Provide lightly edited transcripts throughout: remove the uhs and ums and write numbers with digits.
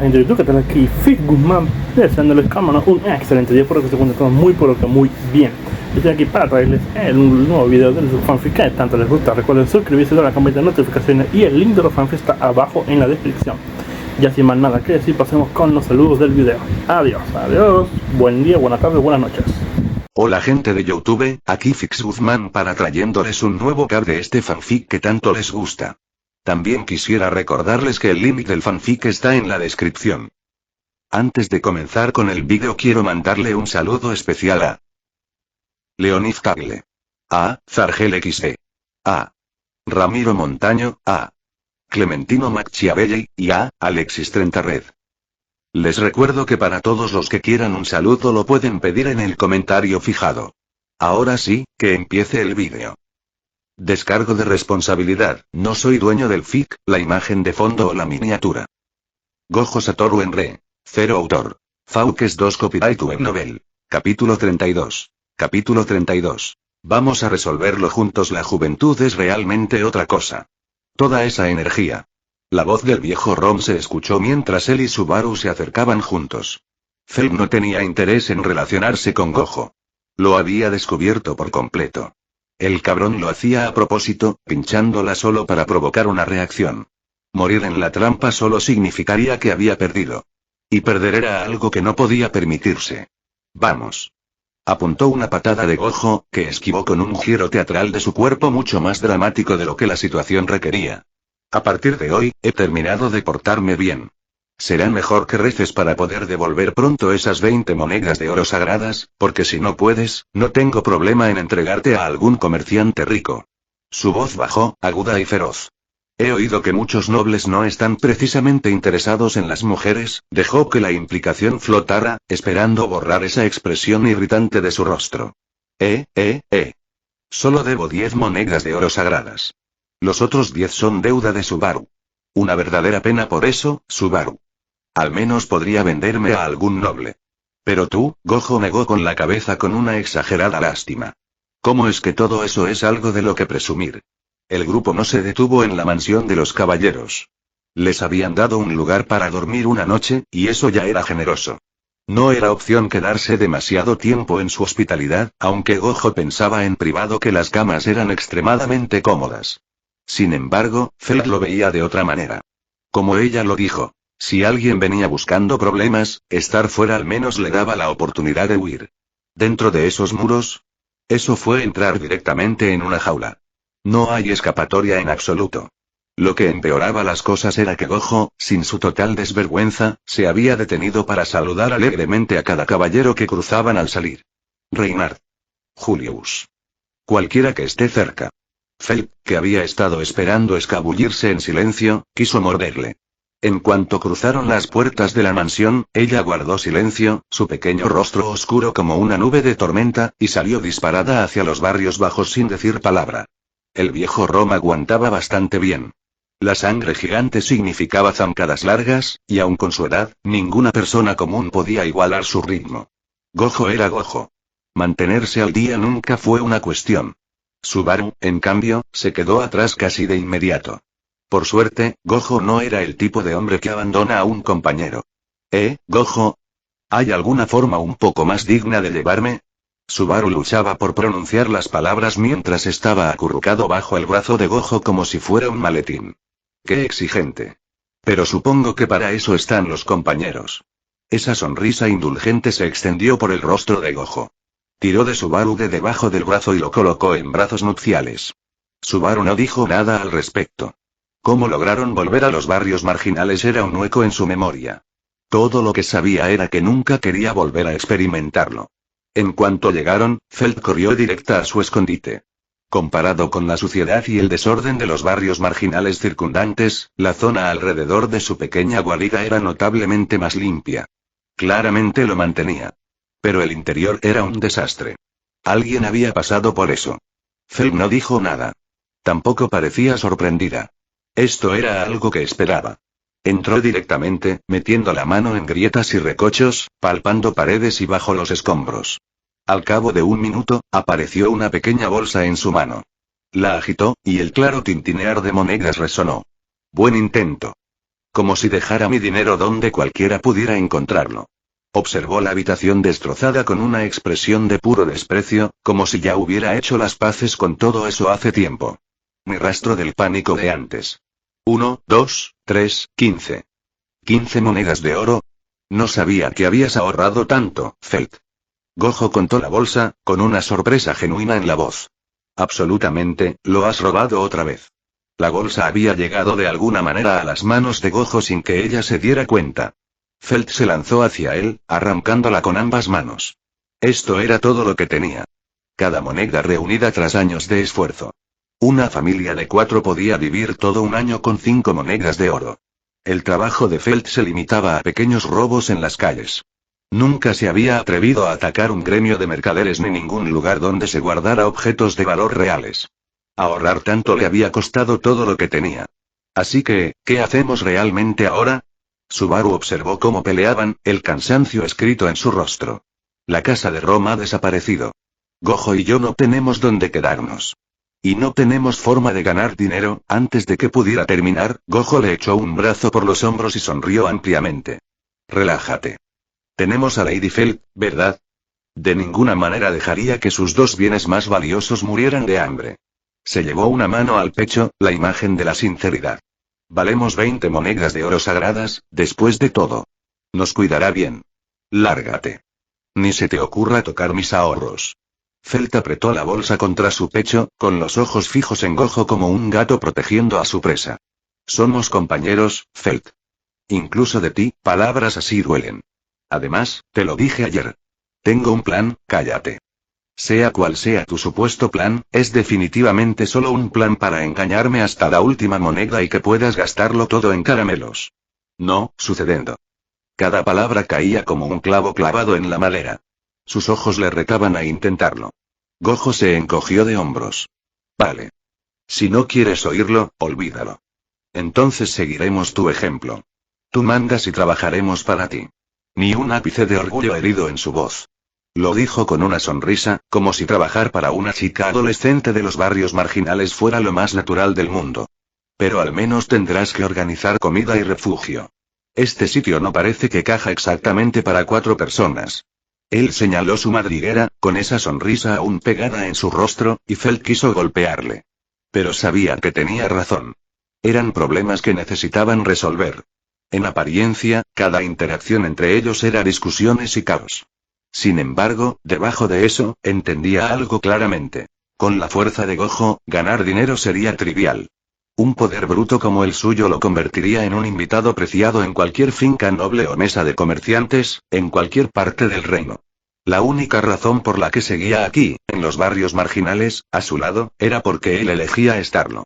gente de YouTube, que tal aquí Fig Guzmán, deseándoles cámara un excelente día, por que se encuentran todos muy pero que muy bien. Estoy aquí para traerles un nuevo video de su fanfic que tanto les gusta. Recuerden suscribirse, dar la campanita de notificaciones y el link de los fanfics está abajo en la descripción. Ya sin más nada que decir, pasemos con los saludos del video. Adiós, buen día, buenas tardes, buenas noches. Hola gente de YouTube, aquí Fix Guzmán para trayéndoles un nuevo cap de este fanfic que tanto les gusta. También quisiera recordarles que el link del fanfic está en la descripción. Antes de comenzar con el vídeo quiero mandarle un saludo especial a Leonid Tagle, a Zargel XE, a Ramiro Montaño, a Clementino Machiavelli, y a Alexis Trentared. Les recuerdo que para todos los que quieran un saludo lo pueden pedir en el comentario fijado. Ahora sí, que empiece el vídeo. Descargo de responsabilidad, no soy dueño del fic, la imagen de fondo o la miniatura. Gojo Satoru Enre, 0 autor. Faukes 2 copyright web novel. Capítulo 32. Capítulo 32. Vamos a resolverlo juntos. La juventud es realmente otra cosa. Toda esa energía. La voz del viejo Rom se escuchó mientras él y Subaru se acercaban juntos. Feld no tenía interés en relacionarse con Gojo. Lo había descubierto por completo. El cabrón lo hacía a propósito, pinchándola solo para provocar una reacción. Morir en la trampa solo significaría que había perdido. Y perder era algo que no podía permitirse. Vamos. Apuntó una patada de Gojo, que esquivó con un giro teatral de su cuerpo mucho más dramático de lo que la situación requería. A partir de hoy, he terminado de portarme bien. Será mejor que reces para poder devolver pronto esas 20 monedas de oro sagradas, porque si no puedes, no tengo problema en entregarte a algún comerciante rico. Su voz bajó, aguda y feroz. He oído que muchos nobles no están precisamente interesados en las mujeres. Dejó que la implicación flotara, esperando borrar esa expresión irritante de su rostro. Solo debo 10 monedas de oro sagradas. Los otros 10 son deuda de Subaru. Una verdadera pena por eso, Subaru. Al menos podría venderme a algún noble. Pero tú, Gojo negó con la cabeza con una exagerada lástima. ¿Cómo es que todo eso es algo de lo que presumir? El grupo no se detuvo en la mansión de los caballeros. Les habían dado un lugar para dormir una noche, y eso ya era generoso. No era opción quedarse demasiado tiempo en su hospitalidad, aunque Gojo pensaba en privado que las camas eran extremadamente cómodas. Sin embargo, Feld lo veía de otra manera. Como ella lo dijo. Si alguien venía buscando problemas, estar fuera al menos le daba la oportunidad de huir. ¿Dentro de esos muros? Eso fue entrar directamente en una jaula. No hay escapatoria en absoluto. Lo que empeoraba las cosas era que Gojo, sin su total desvergüenza, se había detenido para saludar alegremente a cada caballero que cruzaban al salir. Reinhard. Julius. Cualquiera que esté cerca. Feld, que había estado esperando escabullirse en silencio, quiso morderle. En cuanto cruzaron las puertas de la mansión, ella guardó silencio, su pequeño rostro oscuro como una nube de tormenta, y salió disparada hacia los barrios bajos sin decir palabra. El viejo Rom aguantaba bastante bien. La sangre gigante significaba zancadas largas, y aun con su edad, ninguna persona común podía igualar su ritmo. Gojo era Gojo. Mantenerse al día nunca fue una cuestión. Subaru, en cambio, se quedó atrás casi de inmediato. Por suerte, Gojo no era el tipo de hombre que abandona a un compañero. Gojo? ¿Hay alguna forma un poco más digna de llevarme? Subaru luchaba por pronunciar las palabras mientras estaba acurrucado bajo el brazo de Gojo como si fuera un maletín. ¡Qué exigente! Pero supongo que para eso están los compañeros. Esa sonrisa indulgente se extendió por el rostro de Gojo. Tiró de Subaru de debajo del brazo y lo colocó en brazos nupciales. Subaru no dijo nada al respecto. Cómo lograron volver a los barrios marginales era un hueco en su memoria. Todo lo que sabía era que nunca quería volver a experimentarlo. En cuanto llegaron, Feld corrió directa a su escondite. Comparado con la suciedad y el desorden de los barrios marginales circundantes, la zona alrededor de su pequeña guarida era notablemente más limpia. Claramente lo mantenía. Pero el interior era un desastre. Alguien había pasado por eso. Feld no dijo nada. Tampoco parecía sorprendida. Esto era algo que esperaba. Entró directamente, metiendo la mano en grietas y recochos, palpando paredes y bajo los escombros. Al cabo de un minuto, apareció una pequeña bolsa en su mano. La agitó, y el claro tintinear de monedas resonó. Buen intento. como si dejara mi dinero donde cualquiera pudiera encontrarlo. Observó la habitación destrozada con una expresión de puro desprecio, como si ya hubiera hecho las paces con todo eso hace tiempo. Ni rastro del pánico de antes. 1, 2, 3, 15. 15 monedas de oro. No sabía que habías ahorrado tanto, Felt. Gojo contó la bolsa, con una sorpresa genuina en la voz. Absolutamente, lo has robado otra vez. La bolsa había llegado de alguna manera a las manos de Gojo sin que ella se diera cuenta. Felt se lanzó hacia él, arrancándola con ambas manos. Esto era todo lo que tenía. Cada moneda reunida tras años de esfuerzo. Una familia de 4 podía vivir todo un año con 5 monedas de oro. El trabajo de Felt se limitaba a pequeños robos en las calles. Nunca se había atrevido a atacar un gremio de mercaderes ni ningún lugar donde se guardara objetos de valor reales. Ahorrar tanto le había costado todo lo que tenía. Así que, ¿qué hacemos realmente ahora? Subaru observó cómo peleaban, el cansancio escrito en su rostro. La casa de Roma ha desaparecido. Gojo y yo no tenemos dónde quedarnos. Y no tenemos forma de ganar dinero. Antes de que pudiera terminar, Gojo le echó un brazo por los hombros y sonrió ampliamente. Relájate. Tenemos a Lady Felt, ¿verdad? De ninguna manera dejaría que sus 2 bienes más valiosos murieran de hambre. Se llevó una mano al pecho, la imagen de la sinceridad. Valemos 20 monedas de oro sagradas, después de todo. Nos cuidará bien. Lárgate. Ni se te ocurra tocar mis ahorros. Felt apretó la bolsa contra su pecho, con los ojos fijos en Gojo como un gato protegiendo a su presa. Somos compañeros, Felt. Incluso de ti, palabras así duelen. Además, te lo dije ayer. Tengo un plan, cállate. Sea cual sea tu supuesto plan, es definitivamente solo un plan para engañarme hasta la última moneda y que puedas gastarlo todo en caramelos. No, sucediendo. Cada palabra caía como un clavo clavado en la madera. Sus ojos le retaban a intentarlo. Gojo se encogió de hombros. Vale. Si no quieres oírlo, olvídalo. Entonces seguiremos tu ejemplo. Tú mandas y trabajaremos para ti. Ni un ápice de orgullo herido en su voz. Lo dijo con una sonrisa, como si trabajar para una chica adolescente de los barrios marginales fuera lo más natural del mundo. Pero al menos tendrás que organizar comida y refugio. Este sitio no parece que caja exactamente para 4 personas. Él señaló su madriguera, con esa sonrisa aún pegada en su rostro, y Felt quiso golpearle. Pero sabía que tenía razón. Eran problemas que necesitaban resolver. En apariencia, cada interacción entre ellos era discusiones y caos. Sin embargo, debajo de eso, entendía algo claramente. Con la fuerza de Gojo, ganar dinero sería trivial. Un poder bruto como el suyo lo convertiría en un invitado preciado en cualquier finca noble o mesa de comerciantes, en cualquier parte del reino. La única razón por la que seguía aquí, en los barrios marginales, a su lado, era porque él elegía estarlo.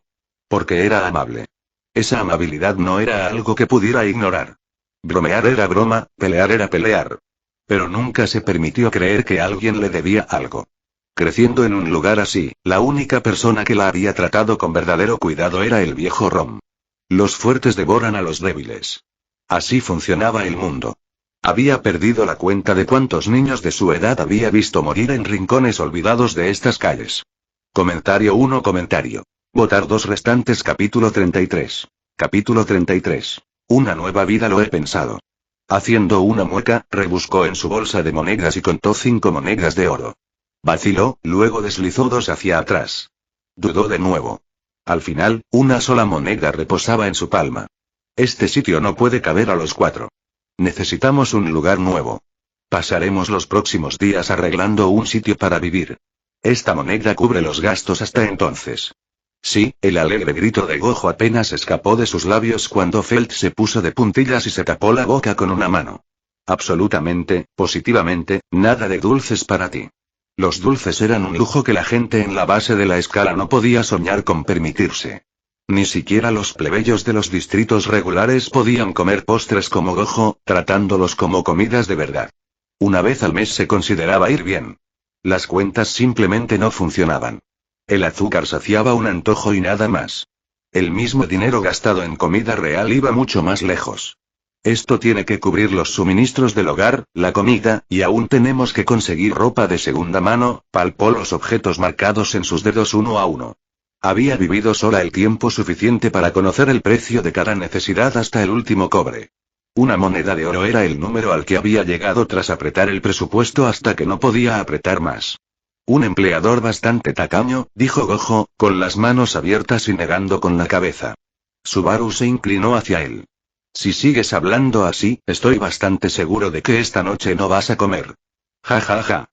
Porque era amable. Esa amabilidad no era algo que pudiera ignorar. Bromear era broma, pelear era pelear. Pero nunca se permitió creer que alguien le debía algo. Creciendo en un lugar así, la única persona que la había tratado con verdadero cuidado era el viejo Rom. Los fuertes devoran a los débiles. Así funcionaba el mundo. Había perdido la cuenta de cuántos niños de su edad había visto morir en rincones olvidados de estas calles. Comentario 1. Votar 2 restantes. Capítulo 33. Capítulo 33. Una nueva vida. Lo he pensado. Haciendo una mueca, rebuscó en su bolsa de monedas y contó 5 monedas de oro. Vaciló, luego deslizó 2 hacia atrás. Dudó de nuevo. Al final, una sola moneda reposaba en su palma. Este sitio no puede caber a los 4. Necesitamos un lugar nuevo. Pasaremos los próximos días arreglando un sitio para vivir. Esta moneda cubre los gastos hasta entonces. Sí, el alegre grito de Gojo apenas escapó de sus labios cuando Felt se puso de puntillas y se tapó la boca con una mano. Absolutamente, positivamente, nada de dulces para ti. Los dulces eran un lujo que la gente en la base de la escala no podía soñar con permitirse. Ni siquiera los plebeyos de los distritos regulares podían comer postres como Gojo, tratándolos como comidas de verdad. Una vez al mes se consideraba ir bien. Las cuentas simplemente no funcionaban. El azúcar saciaba un antojo y nada más. El mismo dinero gastado en comida real iba mucho más lejos. Esto tiene que cubrir los suministros del hogar, la comida, y aún tenemos que conseguir ropa de segunda mano. Palpó los objetos marcados en sus dedos uno a uno. Había vivido sola el tiempo suficiente para conocer el precio de cada necesidad hasta el último cobre. Una moneda de oro era el número al que había llegado tras apretar el presupuesto hasta que no podía apretar más. Un empleador bastante tacaño, dijo Gojo, con las manos abiertas y negando con la cabeza. Subaru se inclinó hacia él. Si sigues hablando así, estoy bastante seguro de que esta noche no vas a comer. Ja ja ja.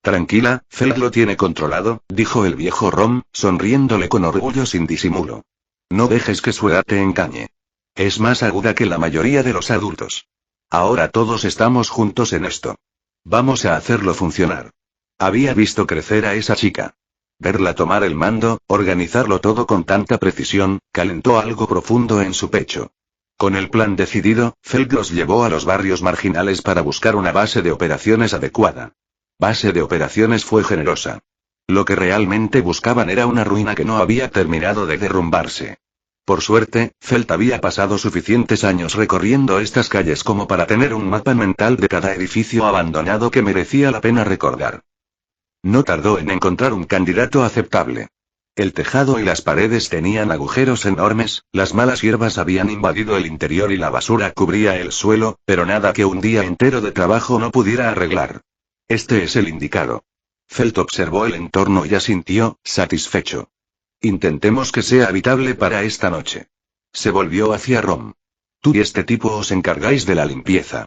Tranquila, Feld lo tiene controlado, dijo el viejo Rom, sonriéndole con orgullo sin disimulo. No dejes que su edad te engañe. Es más aguda que la mayoría de los adultos. Ahora todos estamos juntos en esto. Vamos a hacerlo funcionar. Había visto crecer a esa chica. Verla tomar el mando, organizarlo todo con tanta precisión, calentó algo profundo en su pecho. Con el plan decidido, Feld los llevó a los barrios marginales para buscar una base de operaciones adecuada. Base de operaciones fue generosa. Lo que realmente buscaban era una ruina que no había terminado de derrumbarse. Por suerte, Feld había pasado suficientes años recorriendo estas calles como para tener un mapa mental de cada edificio abandonado que merecía la pena recordar. No tardó en encontrar un candidato aceptable. El tejado y las paredes tenían agujeros enormes, las malas hierbas habían invadido el interior y la basura cubría el suelo, pero nada que un día entero de trabajo no pudiera arreglar. Este es el indicado. Feld observó el entorno y asintió, satisfecho. Intentemos que sea habitable para esta noche. Se volvió hacia Rom. Tú y este tipo os encargáis de la limpieza.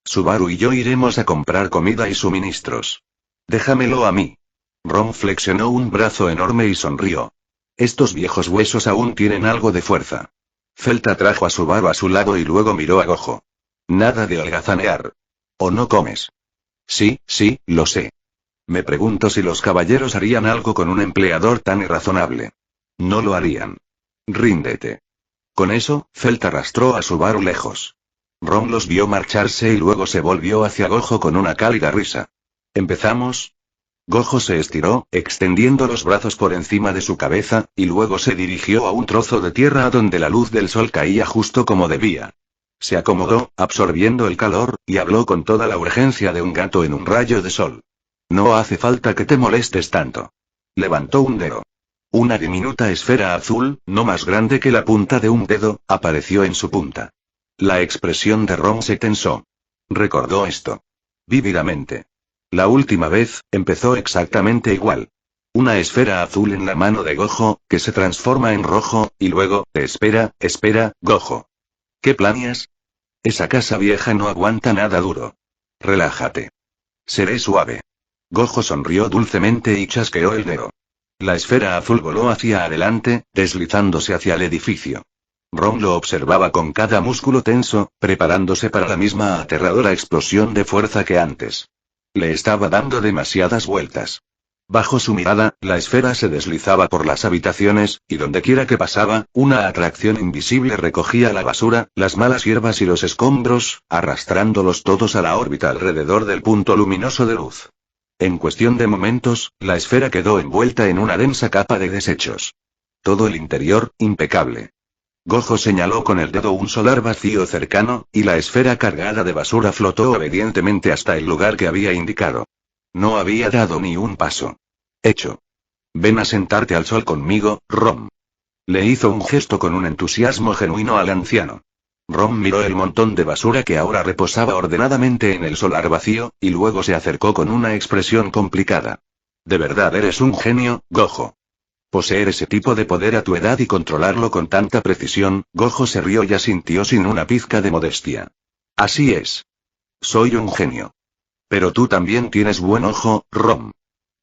Subaru y yo iremos a comprar comida y suministros. Déjamelo a mí. Rom flexionó un brazo enorme y sonrió. Estos viejos huesos aún tienen algo de fuerza. Feld atrajo a Subaru a su lado y luego miró a Gojo. Nada de holgazanear. ¿O no comes? Sí, lo sé. Me pregunto si los caballeros harían algo con un empleador tan irrazonable. No lo harían. Ríndete. Con eso, Feld arrastró a Subaru lejos. Rom los vio marcharse y luego se volvió hacia Gojo con una cálida risa. ¿Empezamos? Gojo se estiró, extendiendo los brazos por encima de su cabeza, y luego se dirigió a un trozo de tierra a donde la luz del sol caía justo como debía. Se acomodó, absorbiendo el calor, y habló con toda la urgencia de un gato en un rayo de sol. No hace falta que te molestes tanto. Levantó un dedo. Una diminuta esfera azul, no más grande que la punta de un dedo, apareció en su punta. La expresión de Rom se tensó. Recordó esto. Vívidamente. La última vez, empezó exactamente igual. Una esfera azul en la mano de Gojo, que se transforma en rojo, y luego, espera, Gojo. ¿Qué planeas? Esa casa vieja no aguanta nada duro. Relájate. Seré suave. Gojo sonrió dulcemente y chasqueó el dedo. La esfera azul voló hacia adelante, deslizándose hacia el edificio. Rom lo observaba con cada músculo tenso, preparándose para la misma aterradora explosión de fuerza que antes. Le estaba dando demasiadas vueltas. Bajo su mirada, la esfera se deslizaba por las habitaciones, y dondequiera que pasaba, una atracción invisible recogía la basura, las malas hierbas y los escombros, arrastrándolos todos a la órbita alrededor del punto luminoso de luz. En cuestión de momentos, la esfera quedó envuelta en una densa capa de desechos. Todo el interior, impecable. Gojo señaló con el dedo un solar vacío cercano, y la esfera cargada de basura flotó obedientemente hasta el lugar que había indicado. No había dado ni un paso. Hecho. Ven a sentarte al sol conmigo, Rom. Le hizo un gesto con un entusiasmo genuino al anciano. Rom miró el montón de basura que ahora reposaba ordenadamente en el solar vacío, y luego se acercó con una expresión complicada. De verdad eres un genio, Gojo. Poseer ese tipo de poder a tu edad y controlarlo con tanta precisión, Gojo se rió y asintió sin una pizca de modestia. Así es. Soy un genio. Pero tú también tienes buen ojo, Rom.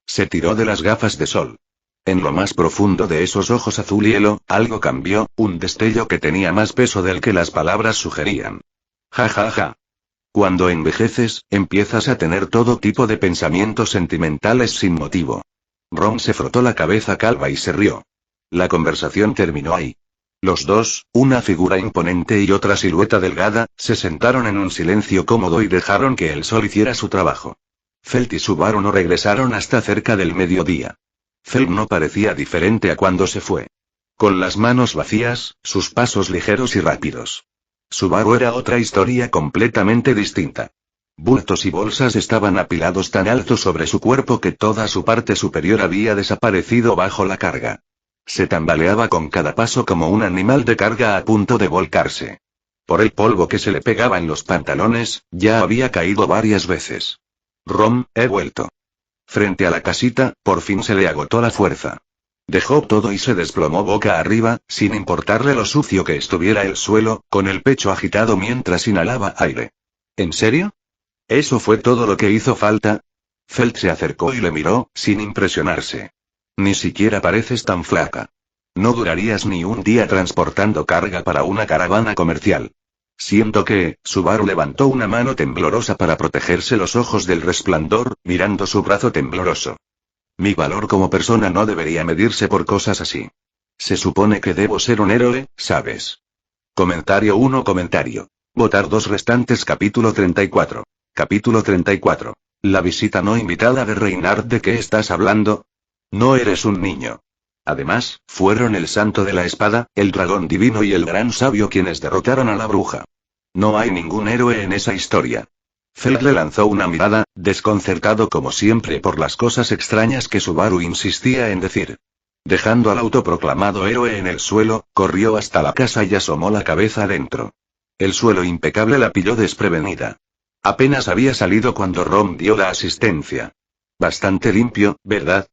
Se tiró de las gafas de sol. En lo más profundo de esos ojos azul hielo, algo cambió, un destello que tenía más peso del que las palabras sugerían. Ja ja ja. Cuando envejeces, empiezas a tener todo tipo de pensamientos sentimentales sin motivo. Rom se frotó la cabeza calva y se rió. La conversación terminó ahí. Los dos, una figura imponente y otra silueta delgada, se sentaron en un silencio cómodo y dejaron que el sol hiciera su trabajo. Feld y Subaru no regresaron hasta cerca del mediodía. Feld no parecía diferente a cuando se fue. Con las manos vacías, sus pasos ligeros y rápidos. Subaru era otra historia completamente distinta. Bultos y bolsas estaban apilados tan alto sobre su cuerpo que toda su parte superior había desaparecido bajo la carga. Se tambaleaba con cada paso como un animal de carga a punto de volcarse. Por el polvo que se le pegaba en los pantalones, ya había caído varias veces. Rom, he vuelto. Frente a la casita, por fin se le agotó la fuerza. Dejó todo y se desplomó boca arriba, sin importarle lo sucio que estuviera el suelo, con el pecho agitado mientras inhalaba aire. ¿En serio? ¿Eso fue todo lo que hizo falta? Felt se acercó y le miró, sin impresionarse. Ni siquiera pareces tan flaca. No durarías ni un día transportando carga para una caravana comercial. Siento que, Subaru levantó una mano temblorosa para protegerse los ojos del resplandor, mirando su brazo tembloroso. Mi valor como persona no debería medirse por cosas así. Se supone que debo ser un héroe, ¿sabes? Comentario 1. Votar 2 restantes. Capítulo 34. Capítulo 34. La visita no invitada de Reynard. ¿De qué estás hablando? No eres un niño. Además, fueron el Santo de la Espada, el Dragón Divino y el Gran Sabio quienes derrotaron a la bruja. No hay ningún héroe en esa historia. Felt le lanzó una mirada, desconcertado como siempre por las cosas extrañas que Subaru insistía en decir. Dejando al autoproclamado héroe en el suelo, corrió hasta la casa y asomó la cabeza adentro. El suelo impecable la pilló desprevenida. Apenas había salido cuando Rom dio la asistencia. Bastante limpio, ¿verdad?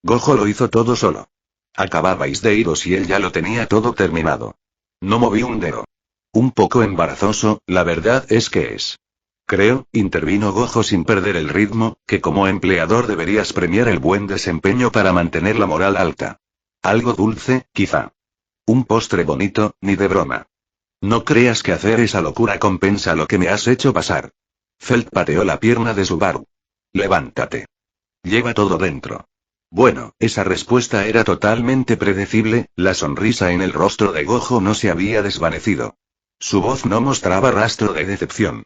Gojo lo hizo todo solo. Acababais de iros y él ya lo tenía todo terminado. No moví un dedo. Un poco embarazoso, la verdad es que es. Creo, intervino Gojo sin perder el ritmo, que como empleador deberías premiar el buen desempeño para mantener la moral alta. Algo dulce, quizá. Un postre bonito, ni de broma. No creas que hacer esa locura compensa lo que me has hecho pasar. Felt pateó la pierna de Subaru. Levántate. Lleva todo dentro. Bueno, esa respuesta era totalmente predecible, la sonrisa en el rostro de Gojo no se había desvanecido. Su voz no mostraba rastro de decepción.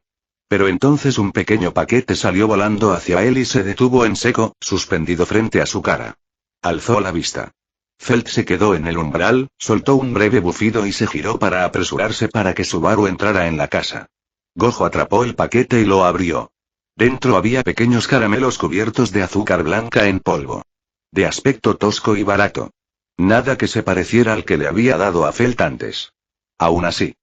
Pero entonces un pequeño paquete salió volando hacia él y se detuvo en seco, suspendido frente a su cara. Alzó la vista. Felt se quedó en el umbral, soltó un breve bufido y se giró para apresurarse para que Subaru entrara en la casa. Gojo atrapó el paquete y lo abrió. Dentro había pequeños caramelos cubiertos de azúcar blanca en polvo. De aspecto tosco y barato. Nada que se pareciera al que le había dado a Felt antes. Aún así.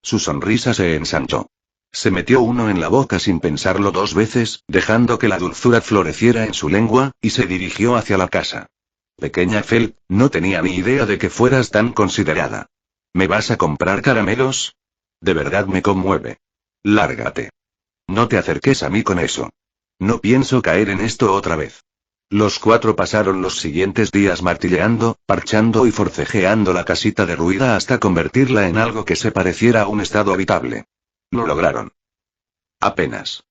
Su sonrisa se ensanchó. Se metió uno en la boca sin pensarlo 2 veces, dejando que la dulzura floreciera en su lengua, y se dirigió hacia la casa. Pequeña Felt, no tenía ni idea de que fueras tan considerada. ¿Me vas a comprar caramelos? De verdad me conmueve. Lárgate. No te acerques a mí con eso. No pienso caer en esto otra vez. Los 4 pasaron los siguientes días martilleando, parchando y forcejeando la casita derruida hasta convertirla en algo que se pareciera a un estado habitable. Lo lograron. Apenas.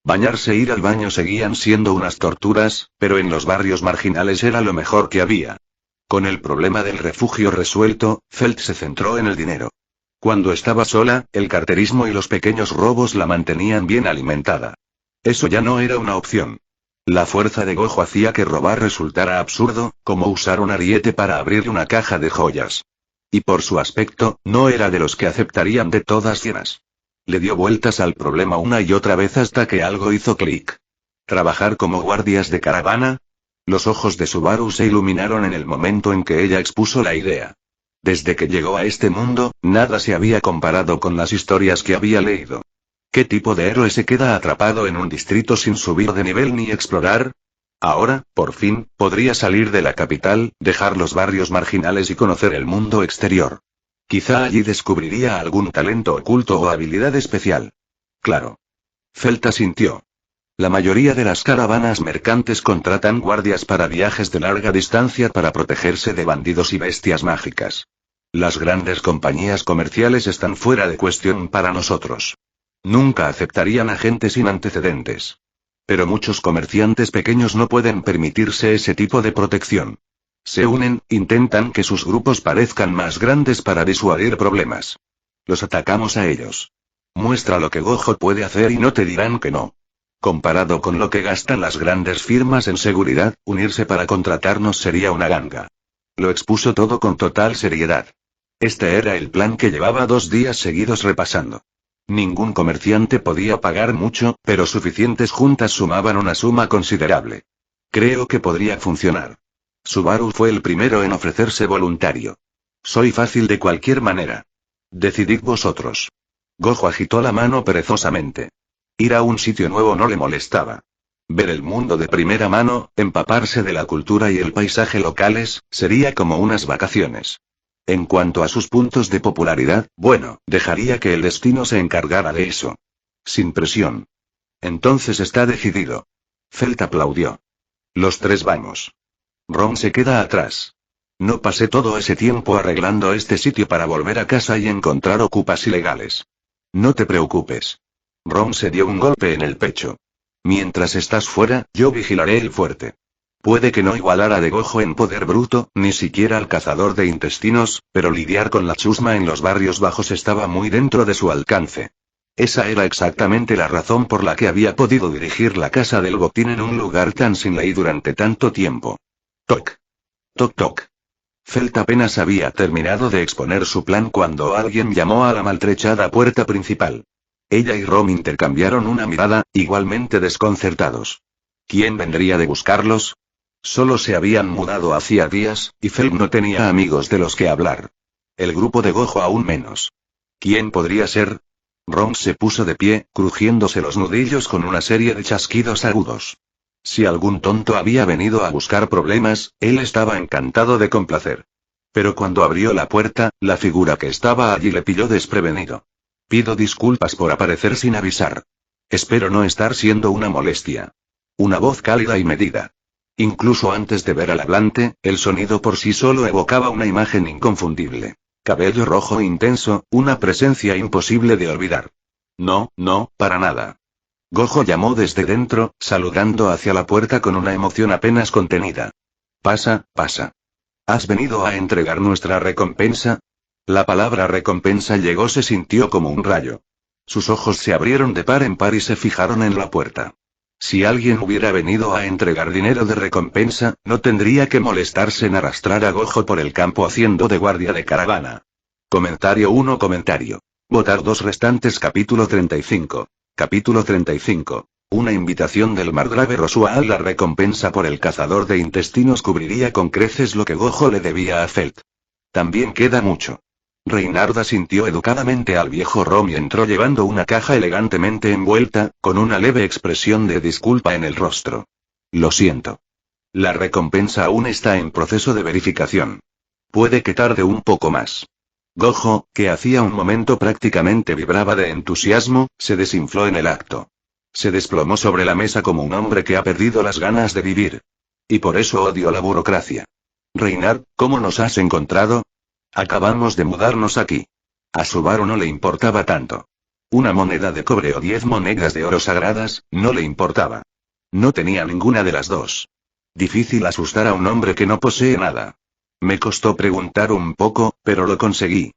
Bañarse e ir al baño seguían siendo unas torturas, pero en los barrios marginales era lo mejor que había. Con el problema del refugio resuelto, Felt se centró en el dinero. Cuando estaba sola, el carterismo y los pequeños robos la mantenían bien alimentada. Eso ya no era una opción. La fuerza de Gojo hacía que robar resultara absurdo, como usar un ariete para abrir una caja de joyas. Y por su aspecto, no era de los que aceptarían de todas llenas. Le dio vueltas al problema una y otra vez hasta que algo hizo clic. ¿Trabajar como guardias de caravana? Los ojos de Subaru se iluminaron en el momento en que ella expuso la idea. Desde que llegó a este mundo, nada se había comparado con las historias que había leído. ¿Qué tipo de héroe se queda atrapado en un distrito sin subir de nivel ni explorar? Ahora, por fin, podría salir de la capital, dejar los barrios marginales y conocer el mundo exterior. Quizá allí descubriría algún talento oculto o habilidad especial. Claro. Felt asintió. La mayoría de las caravanas mercantes contratan guardias para viajes de larga distancia para protegerse de bandidos y bestias mágicas. Las grandes compañías comerciales están fuera de cuestión para nosotros. Nunca aceptarían a gente sin antecedentes. Pero muchos comerciantes pequeños no pueden permitirse ese tipo de protección. Se unen, intentan que sus grupos parezcan más grandes para disuadir problemas. Los atacamos a ellos. Muestra lo que Gojo puede hacer y no te dirán que no. Comparado con lo que gastan las grandes firmas en seguridad, unirse para contratarnos sería una ganga. Lo expuso todo con total seriedad. Este era el plan que llevaba 2 días seguidos repasando. Ningún comerciante podía pagar mucho, pero suficientes juntas sumaban una suma considerable. Creo que podría funcionar. Subaru fue el primero en ofrecerse voluntario. Soy fácil de cualquier manera. Decidid vosotros. Gojo agitó la mano perezosamente. Ir a un sitio nuevo no le molestaba. Ver el mundo de primera mano, empaparse de la cultura y el paisaje locales, sería como unas vacaciones. En cuanto a sus puntos de popularidad, bueno, dejaría que el destino se encargara de eso. Sin presión. Entonces está decidido. Felt aplaudió. Los tres vamos. Ron se queda atrás. No pasé todo ese tiempo arreglando este sitio para volver a casa y encontrar ocupas ilegales. No te preocupes. Ron se dio un golpe en el pecho. Mientras estás fuera, yo vigilaré el fuerte. Puede que no igualara de Gojo en poder bruto, ni siquiera al cazador de intestinos, pero lidiar con la chusma en los barrios bajos estaba muy dentro de su alcance. Esa era exactamente la razón por la que había podido dirigir la casa del botín en un lugar tan sin ley durante tanto tiempo. Toc. Toc toc. Felt apenas había terminado de exponer su plan cuando alguien llamó a la maltrechada puerta principal. Ella y Rom intercambiaron una mirada, igualmente desconcertados. ¿Quién vendría de buscarlos? Solo se habían mudado hacía días, y Felt no tenía amigos de los que hablar. El grupo de Gojo aún menos. ¿Quién podría ser? Rom se puso de pie, crujiéndose los nudillos con una serie de chasquidos agudos. Si algún tonto había venido a buscar problemas, él estaba encantado de complacer. Pero cuando abrió la puerta, la figura que estaba allí le pilló desprevenido. Pido disculpas por aparecer sin avisar. Espero no estar siendo una molestia. Una voz cálida y medida. Incluso antes de ver al hablante, el sonido por sí solo evocaba una imagen inconfundible. Cabello rojo intenso, una presencia imposible de olvidar. No, para nada. Gojo llamó desde dentro, saludando hacia la puerta con una emoción apenas contenida. Pasa. ¿Has venido a entregar nuestra recompensa? La palabra recompensa llegó, se sintió como un rayo. Sus ojos se abrieron de par en par y se fijaron en la puerta. Si alguien hubiera venido a entregar dinero de recompensa, no tendría que molestarse en arrastrar a Gojo por el campo haciendo de guardia de caravana. Comentario 1. Votar 2 restantes. Capítulo 35. Capítulo 35. Una invitación del margrave Rosual. La recompensa por el cazador de intestinos cubriría con creces lo que Gojo le debía a Felt. También queda mucho. Reinard asintió educadamente al viejo Rom y entró llevando una caja elegantemente envuelta, con una leve expresión de disculpa en el rostro. Lo siento. La recompensa aún está en proceso de verificación. Puede que tarde un poco más. Gojo, que hacía un momento prácticamente vibraba de entusiasmo, se desinfló en el acto. Se desplomó sobre la mesa como un hombre que ha perdido las ganas de vivir. Y por eso odio la burocracia. Reinard, ¿cómo nos has encontrado? Acabamos de mudarnos aquí. A Subaru no le importaba tanto. Una moneda de cobre o 10 monedas de oro sagradas, no le importaba. No tenía ninguna de las dos. Difícil asustar a un hombre que no posee nada. Me costó preguntar un poco, pero lo conseguí.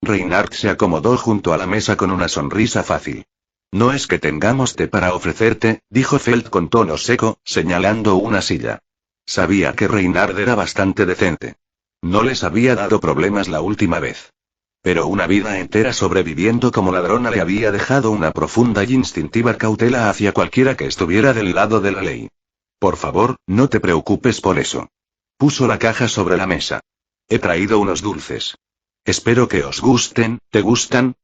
Reinard se acomodó junto a la mesa con una sonrisa fácil. No es que tengamos té para ofrecerte, dijo Felt con tono seco, señalando una silla. Sabía que Reinard era bastante decente. No les había dado problemas la última vez. Pero una vida entera sobreviviendo como ladrona le había dejado una profunda y instintiva cautela hacia cualquiera que estuviera del lado de la ley. Por favor, no te preocupes por eso. Puso la caja sobre la mesa. He traído unos dulces. Espero que os gusten. ¿Te gustan?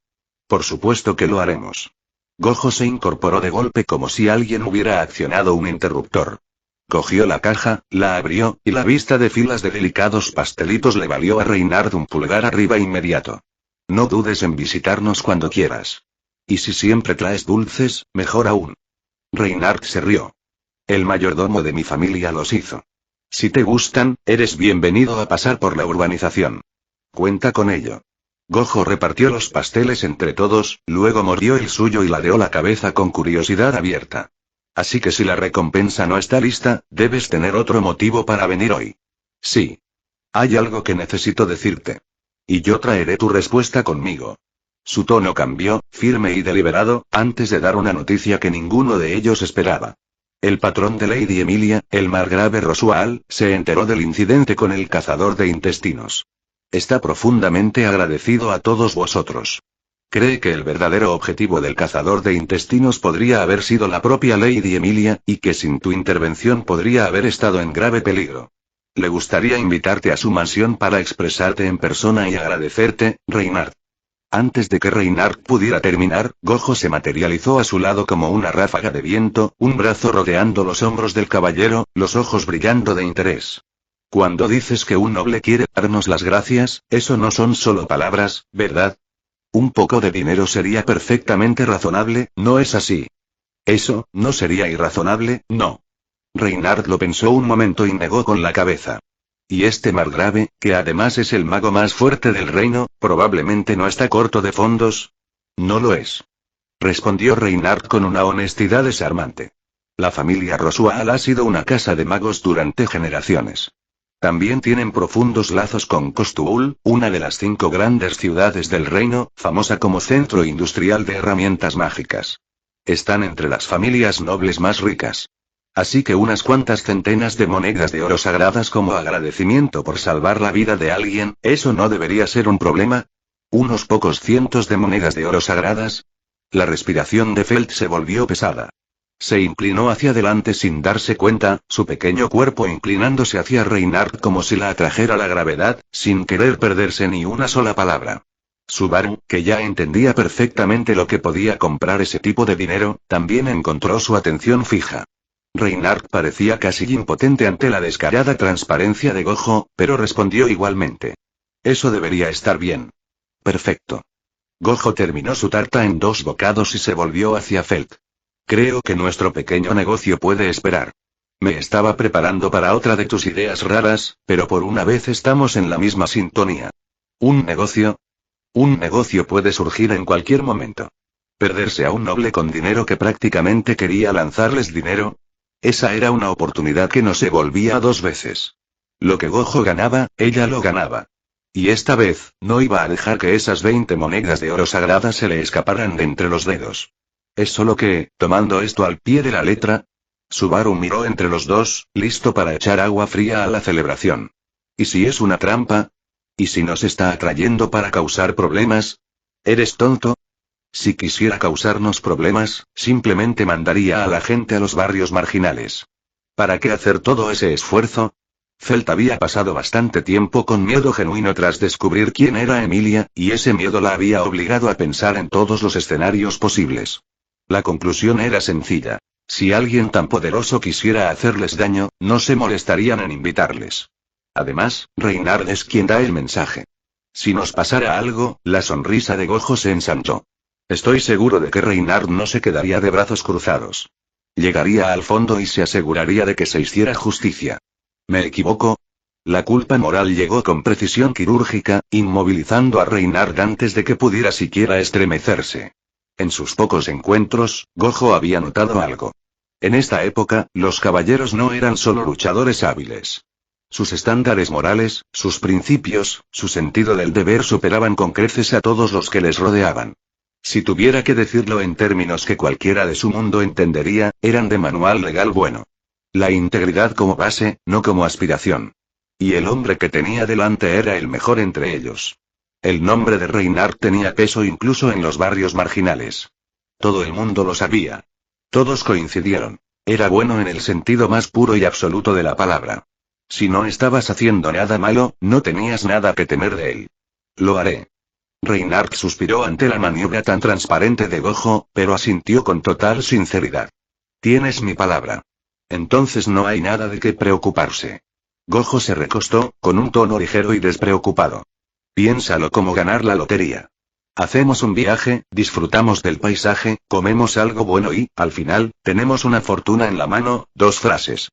Por supuesto que lo haremos. Gojo se incorporó de golpe como si alguien hubiera accionado un interruptor. Cogió la caja, la abrió, y la vista de filas de delicados pastelitos le valió a Reinard un pulgar arriba inmediato. No dudes en visitarnos cuando quieras. Y si siempre traes dulces, mejor aún. Reinard se rió. El mayordomo de mi familia los hizo. Si te gustan, eres bienvenido a pasar por la urbanización. Cuenta con ello. Gojo repartió los pasteles entre todos, luego mordió el suyo y ladeó la cabeza con curiosidad abierta. Así que si la recompensa no está lista, debes tener otro motivo para venir hoy. Sí. Hay algo que necesito decirte. Y yo traeré tu respuesta conmigo. Su tono cambió, firme y deliberado, antes de dar una noticia que ninguno de ellos esperaba. El patrón de Lady Emilia, el margrave Rosual, se enteró del incidente con el cazador de intestinos. Está profundamente agradecido a todos vosotros. Cree que el verdadero objetivo del cazador de intestinos podría haber sido la propia Lady Emilia, y que sin tu intervención podría haber estado en grave peligro. Le gustaría invitarte a su mansión para expresarte en persona y agradecerte, Reynard. Antes de que Reynard pudiera terminar, Gojo se materializó a su lado como una ráfaga de viento, un brazo rodeando los hombros del caballero, los ojos brillando de interés. Cuando dices que un noble quiere darnos las gracias, eso no son solo palabras, ¿verdad? Un poco de dinero sería perfectamente razonable, ¿no es así? Eso, no sería irrazonable, no. Reynard lo pensó un momento y negó con la cabeza. Y este margrave, que además es el mago más fuerte del reino, probablemente no está corto de fondos. No lo es. Respondió Reynard con una honestidad desarmante. La familia Rosual ha sido una casa de magos durante generaciones. También tienen profundos lazos con Kostuul, una de las 5 grandes ciudades del reino, famosa como centro industrial de herramientas mágicas. Están entre las familias nobles más ricas. Así que unas cuantas centenas de monedas de oro sagradas como agradecimiento por salvar la vida de alguien, ¿eso no debería ser un problema? ¿Unos pocos cientos de monedas de oro sagradas? La respiración de Felt se volvió pesada. Se inclinó hacia adelante sin darse cuenta, su pequeño cuerpo inclinándose hacia Reynard como si la atrajera la gravedad, sin querer perderse ni una sola palabra. Subaru, que ya entendía perfectamente lo que podía comprar ese tipo de dinero, también encontró su atención fija. Reynard parecía casi impotente ante la descarada transparencia de Gojo, pero respondió igualmente. Eso debería estar bien. Perfecto. Gojo terminó su tarta en 2 bocados y se volvió hacia Felt. Creo que nuestro pequeño negocio puede esperar. Me estaba preparando para otra de tus ideas raras, pero por una vez estamos en la misma sintonía. ¿Un negocio? Un negocio puede surgir en cualquier momento. ¿Perderse a un noble con dinero que prácticamente quería lanzarles dinero? Esa era una oportunidad que no se volvía 2 veces. Lo que Gojo ganaba, ella lo ganaba. Y esta vez, no iba a dejar que esas 20 monedas de oro sagradas se le escaparan de entre los dedos. Es solo que, tomando esto al pie de la letra, Subaru miró entre los dos, listo para echar agua fría a la celebración. ¿Y si es una trampa? ¿Y si nos está atrayendo para causar problemas? ¿Eres tonto? Si quisiera causarnos problemas, simplemente mandaría a la gente a los barrios marginales. ¿Para qué hacer todo ese esfuerzo? Felt había pasado bastante tiempo con miedo genuino tras descubrir quién era Emilia, y ese miedo la había obligado a pensar en todos los escenarios posibles. La conclusión era sencilla. Si alguien tan poderoso quisiera hacerles daño, no se molestarían en invitarles. Además, Reynard es quien da el mensaje. Si nos pasara algo, la sonrisa de Gojo se ensanchó. Estoy seguro de que Reynard no se quedaría de brazos cruzados. Llegaría al fondo y se aseguraría de que se hiciera justicia. ¿Me equivoco? La culpa moral llegó con precisión quirúrgica, inmovilizando a Reynard antes de que pudiera siquiera estremecerse. En sus pocos encuentros, Gojo había notado algo. En esta época, los caballeros no eran solo luchadores hábiles. Sus estándares morales, sus principios, su sentido del deber superaban con creces a todos los que les rodeaban. Si tuviera que decirlo en términos que cualquiera de su mundo entendería, eran de manual legal bueno. La integridad como base, no como aspiración. Y el hombre que tenía delante era el mejor entre ellos. El nombre de Reynard tenía peso incluso en los barrios marginales. Todo el mundo lo sabía. Todos coincidieron. Era bueno en el sentido más puro y absoluto de la palabra. Si no estabas haciendo nada malo, no tenías nada que temer de él. Lo haré. Reynard suspiró ante la maniobra tan transparente de Gojo, pero asintió con total sinceridad. Tienes mi palabra. Entonces no hay nada de qué preocuparse. Gojo se recostó, con un tono ligero y despreocupado. Piénsalo como ganar la lotería. Hacemos un viaje, disfrutamos del paisaje, comemos algo bueno y, al final, tenemos una fortuna en la mano, 2 frases.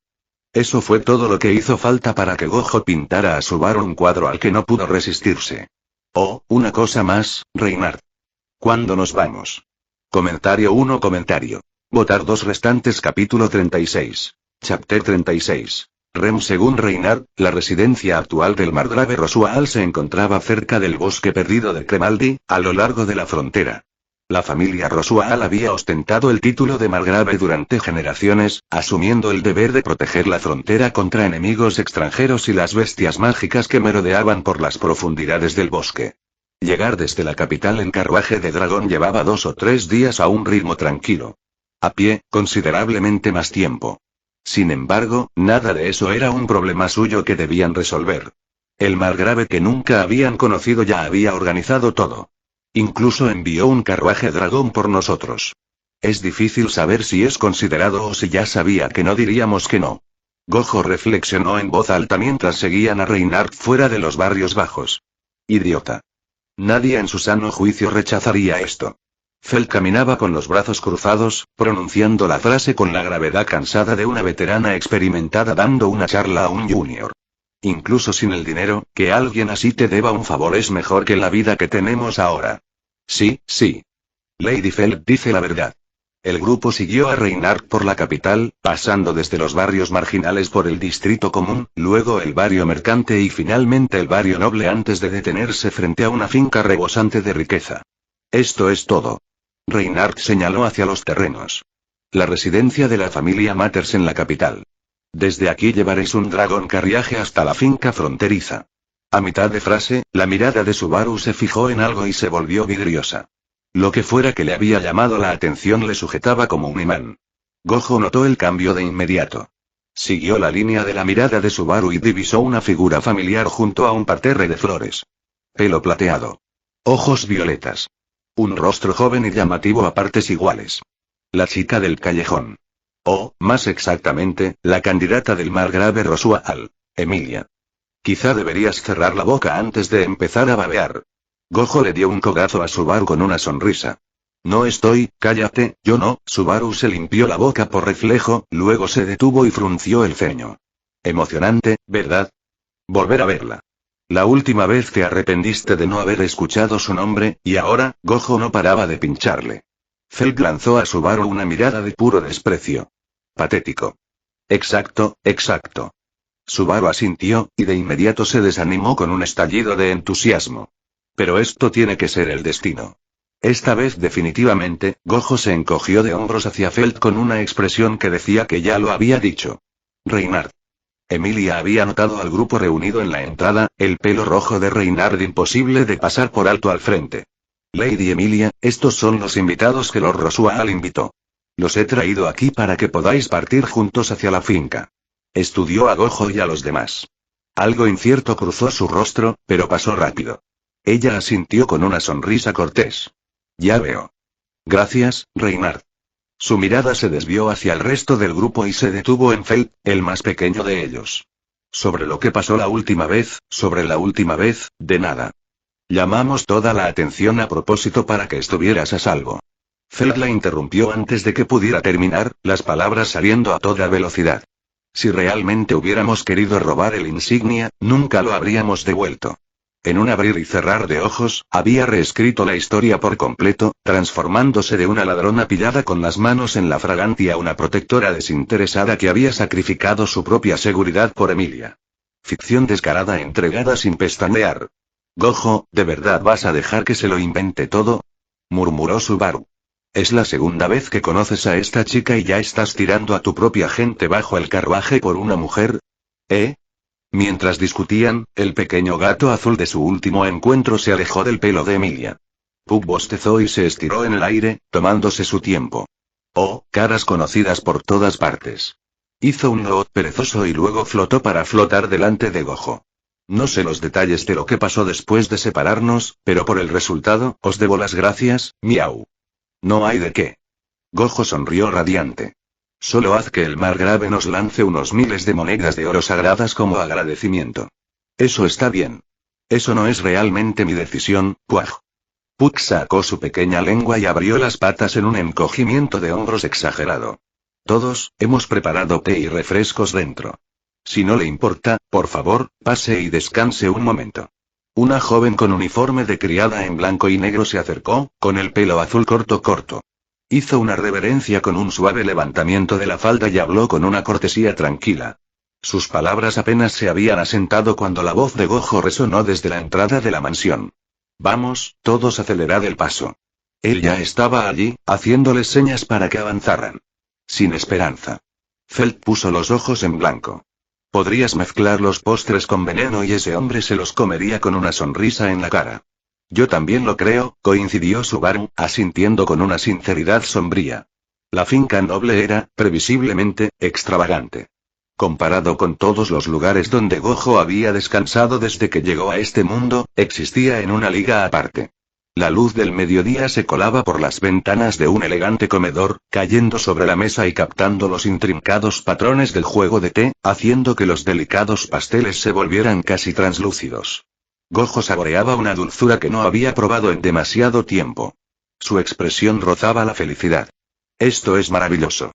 Eso fue todo lo que hizo falta para que Gojo pintara a Subaru un cuadro al que no pudo resistirse. Oh, una cosa más, Reynard. ¿Cuándo nos vamos? Comentario 1. Votar 2 restantes. Capítulo 36. Chapter 36. Rem. Según Reynard, la residencia actual del margrave Rosual se encontraba cerca del bosque perdido de Cremaldi, a lo largo de la frontera. La familia Rosual había ostentado el título de margrave durante generaciones, asumiendo el deber de proteger la frontera contra enemigos extranjeros y las bestias mágicas que merodeaban por las profundidades del bosque. Llegar desde la capital en carruaje de dragón llevaba 2 o 3 días a un ritmo tranquilo. A pie, considerablemente más tiempo. Sin embargo, nada de eso era un problema suyo que debían resolver. El margrave que nunca habían conocido ya había organizado todo. Incluso envió un carruaje dragón por nosotros. Es difícil saber si es considerado o si ya sabía que no diríamos que no. Gojo reflexionó en voz alta mientras seguían a Reinhardt fuera de los barrios bajos. Idiota. Nadie en su sano juicio rechazaría esto. Feld caminaba con los brazos cruzados, pronunciando la frase con la gravedad cansada de una veterana experimentada dando una charla a un junior. Incluso sin el dinero, que alguien así te deba un favor es mejor que la vida que tenemos ahora. Sí, sí. Lady Feld dice la verdad. El grupo siguió a Reinhardt por la capital, pasando desde los barrios marginales por el distrito común, luego el barrio mercante y finalmente el barrio noble antes de detenerse frente a una finca rebosante de riqueza. Esto es todo. Reinhardt señaló hacia los terrenos. La residencia de la familia Matters en la capital. Desde aquí llevaréis un dragón carriaje hasta la finca fronteriza. A mitad de frase, la mirada de Subaru se fijó en algo y se volvió vidriosa. Lo que fuera que le había llamado la atención le sujetaba como un imán. Gojo notó el cambio de inmediato. Siguió la línea de la mirada de Subaru y divisó una figura familiar junto a un parterre de flores. Pelo plateado. Ojos violetas. Un rostro joven y llamativo a partes iguales. La chica del callejón. O, más exactamente, la candidata del margrave Rosual, Emilia. Quizá deberías cerrar la boca antes de empezar a babear. Gojo le dio un codazo a Subaru con una sonrisa. No estoy, cállate, yo no. Subaru se limpió la boca por reflejo, luego se detuvo y frunció el ceño. Emocionante, ¿verdad? Volver a verla. La última vez te arrepentiste de no haber escuchado su nombre, y ahora, Gojo no paraba de pincharle. Feld lanzó a Subaru una mirada de puro desprecio. Patético. Exacto, exacto. Subaru asintió, y de inmediato se desanimó con un estallido de entusiasmo. Pero esto tiene que ser el destino. Esta vez definitivamente, Gojo se encogió de hombros hacia Feld con una expresión que decía que ya lo había dicho. Reinhardt. Emilia había notado al grupo reunido en la entrada, el pelo rojo de Reinhardt imposible de pasar por alto al frente. Lady Emilia, estos son los invitados que Lord Rosual invitó. Los he traído aquí para que podáis partir juntos hacia la finca. Estudió a Gojo y a los demás. Algo incierto cruzó su rostro, pero pasó rápido. Ella asintió con una sonrisa cortés. Ya veo. Gracias, Reinhardt. Su mirada se desvió hacia el resto del grupo y se detuvo en Feld, el más pequeño de ellos. Sobre lo que pasó la última vez, de nada. Llamamos toda la atención a propósito para que estuvieras a salvo. Feld la interrumpió antes de que pudiera terminar, las palabras saliendo a toda velocidad. Si realmente hubiéramos querido robar el insignia, nunca lo habríamos devuelto. En un abrir y cerrar de ojos, había reescrito la historia por completo, transformándose de una ladrona pillada con las manos en la fragancia a una protectora desinteresada que había sacrificado su propia seguridad por Emilia. Ficción descarada entregada sin pestañear. Gojo, ¿de verdad vas a dejar que se lo invente todo? Murmuró Subaru. Es la segunda vez que conoces a esta chica y ya estás tirando a tu propia gente bajo el carruaje por una mujer. ¿Eh? Mientras discutían, el pequeño gato azul de su último encuentro se alejó del pelo de Emilia. Puck bostezó y se estiró en el aire, tomándose su tiempo. Oh, caras conocidas por todas partes. Hizo un loot perezoso y luego flotó para flotar delante de Gojo. No sé los detalles de lo que pasó después de separarnos, pero por el resultado, os debo las gracias, miau. No hay de qué. Gojo sonrió radiante. Solo haz que el margrave nos lance unos miles de monedas de oro sagradas como agradecimiento. Eso está bien. Eso no es realmente mi decisión, Puaj. Puck sacó su pequeña lengua y abrió las patas en un encogimiento de hombros exagerado. Todos, hemos preparado té y refrescos dentro. Si no le importa, por favor, pase y descanse un momento. Una joven con uniforme de criada en blanco y negro se acercó, con el pelo azul corto. Hizo una reverencia con un suave levantamiento de la falda y habló con una cortesía tranquila. Sus palabras apenas se habían asentado cuando la voz de Gojo resonó desde la entrada de la mansión. Vamos, todos acelerad el paso. Él ya estaba allí, haciéndoles señas para que avanzaran. Sin esperanza. Feld puso los ojos en blanco. Podrías mezclar los postres con veneno y ese hombre se los comería con una sonrisa en la cara. Yo también lo creo, coincidió Subaru, asintiendo con una sinceridad sombría. La finca noble era, previsiblemente, extravagante. Comparado con todos los lugares donde Gojo había descansado desde que llegó a este mundo, existía en una liga aparte. La luz del mediodía se colaba por las ventanas de un elegante comedor, cayendo sobre la mesa y captando los intrincados patrones del juego de té, haciendo que los delicados pasteles se volvieran casi translúcidos. Gojo saboreaba una dulzura que no había probado en demasiado tiempo. Su expresión rozaba la felicidad. Esto es maravilloso.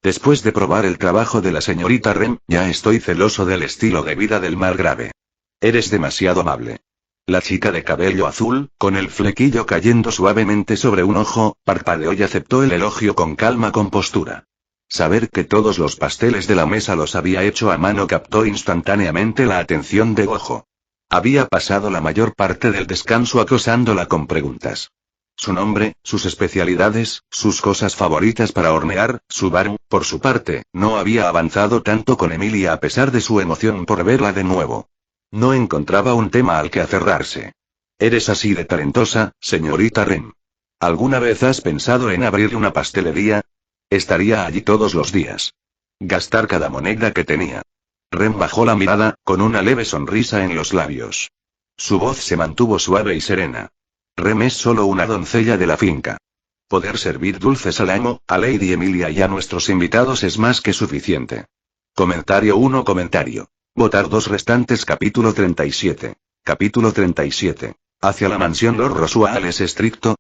Después de probar el trabajo de la señorita Rem, ya estoy celoso del estilo de vida del margrave. Eres demasiado amable. La chica de cabello azul, con el flequillo cayendo suavemente sobre un ojo, parpadeó y aceptó el elogio con calma compostura. Saber que todos los pasteles de la mesa los había hecho a mano captó instantáneamente la atención de Gojo. Había pasado la mayor parte del descanso acosándola con preguntas. Su nombre, sus especialidades, sus cosas favoritas para hornear. Subaru, por su parte, no había avanzado tanto con Emilia a pesar de su emoción por verla de nuevo. No encontraba un tema al que aferrarse. Eres así de talentosa, señorita Rem. ¿Alguna vez has pensado en abrir una pastelería? Estaría allí todos los días. Gastar cada moneda que tenía. Rem bajó la mirada, con una leve sonrisa en los labios. Su voz se mantuvo suave y serena. Rem es solo una doncella de la finca. Poder servir dulces al amo, a Lady Emilia y a nuestros invitados es más que suficiente. Comentario 1. Votar 2 restantes. Capítulo 37. Capítulo 37. ¿Hacia la mansión Lord Rosual es estricto?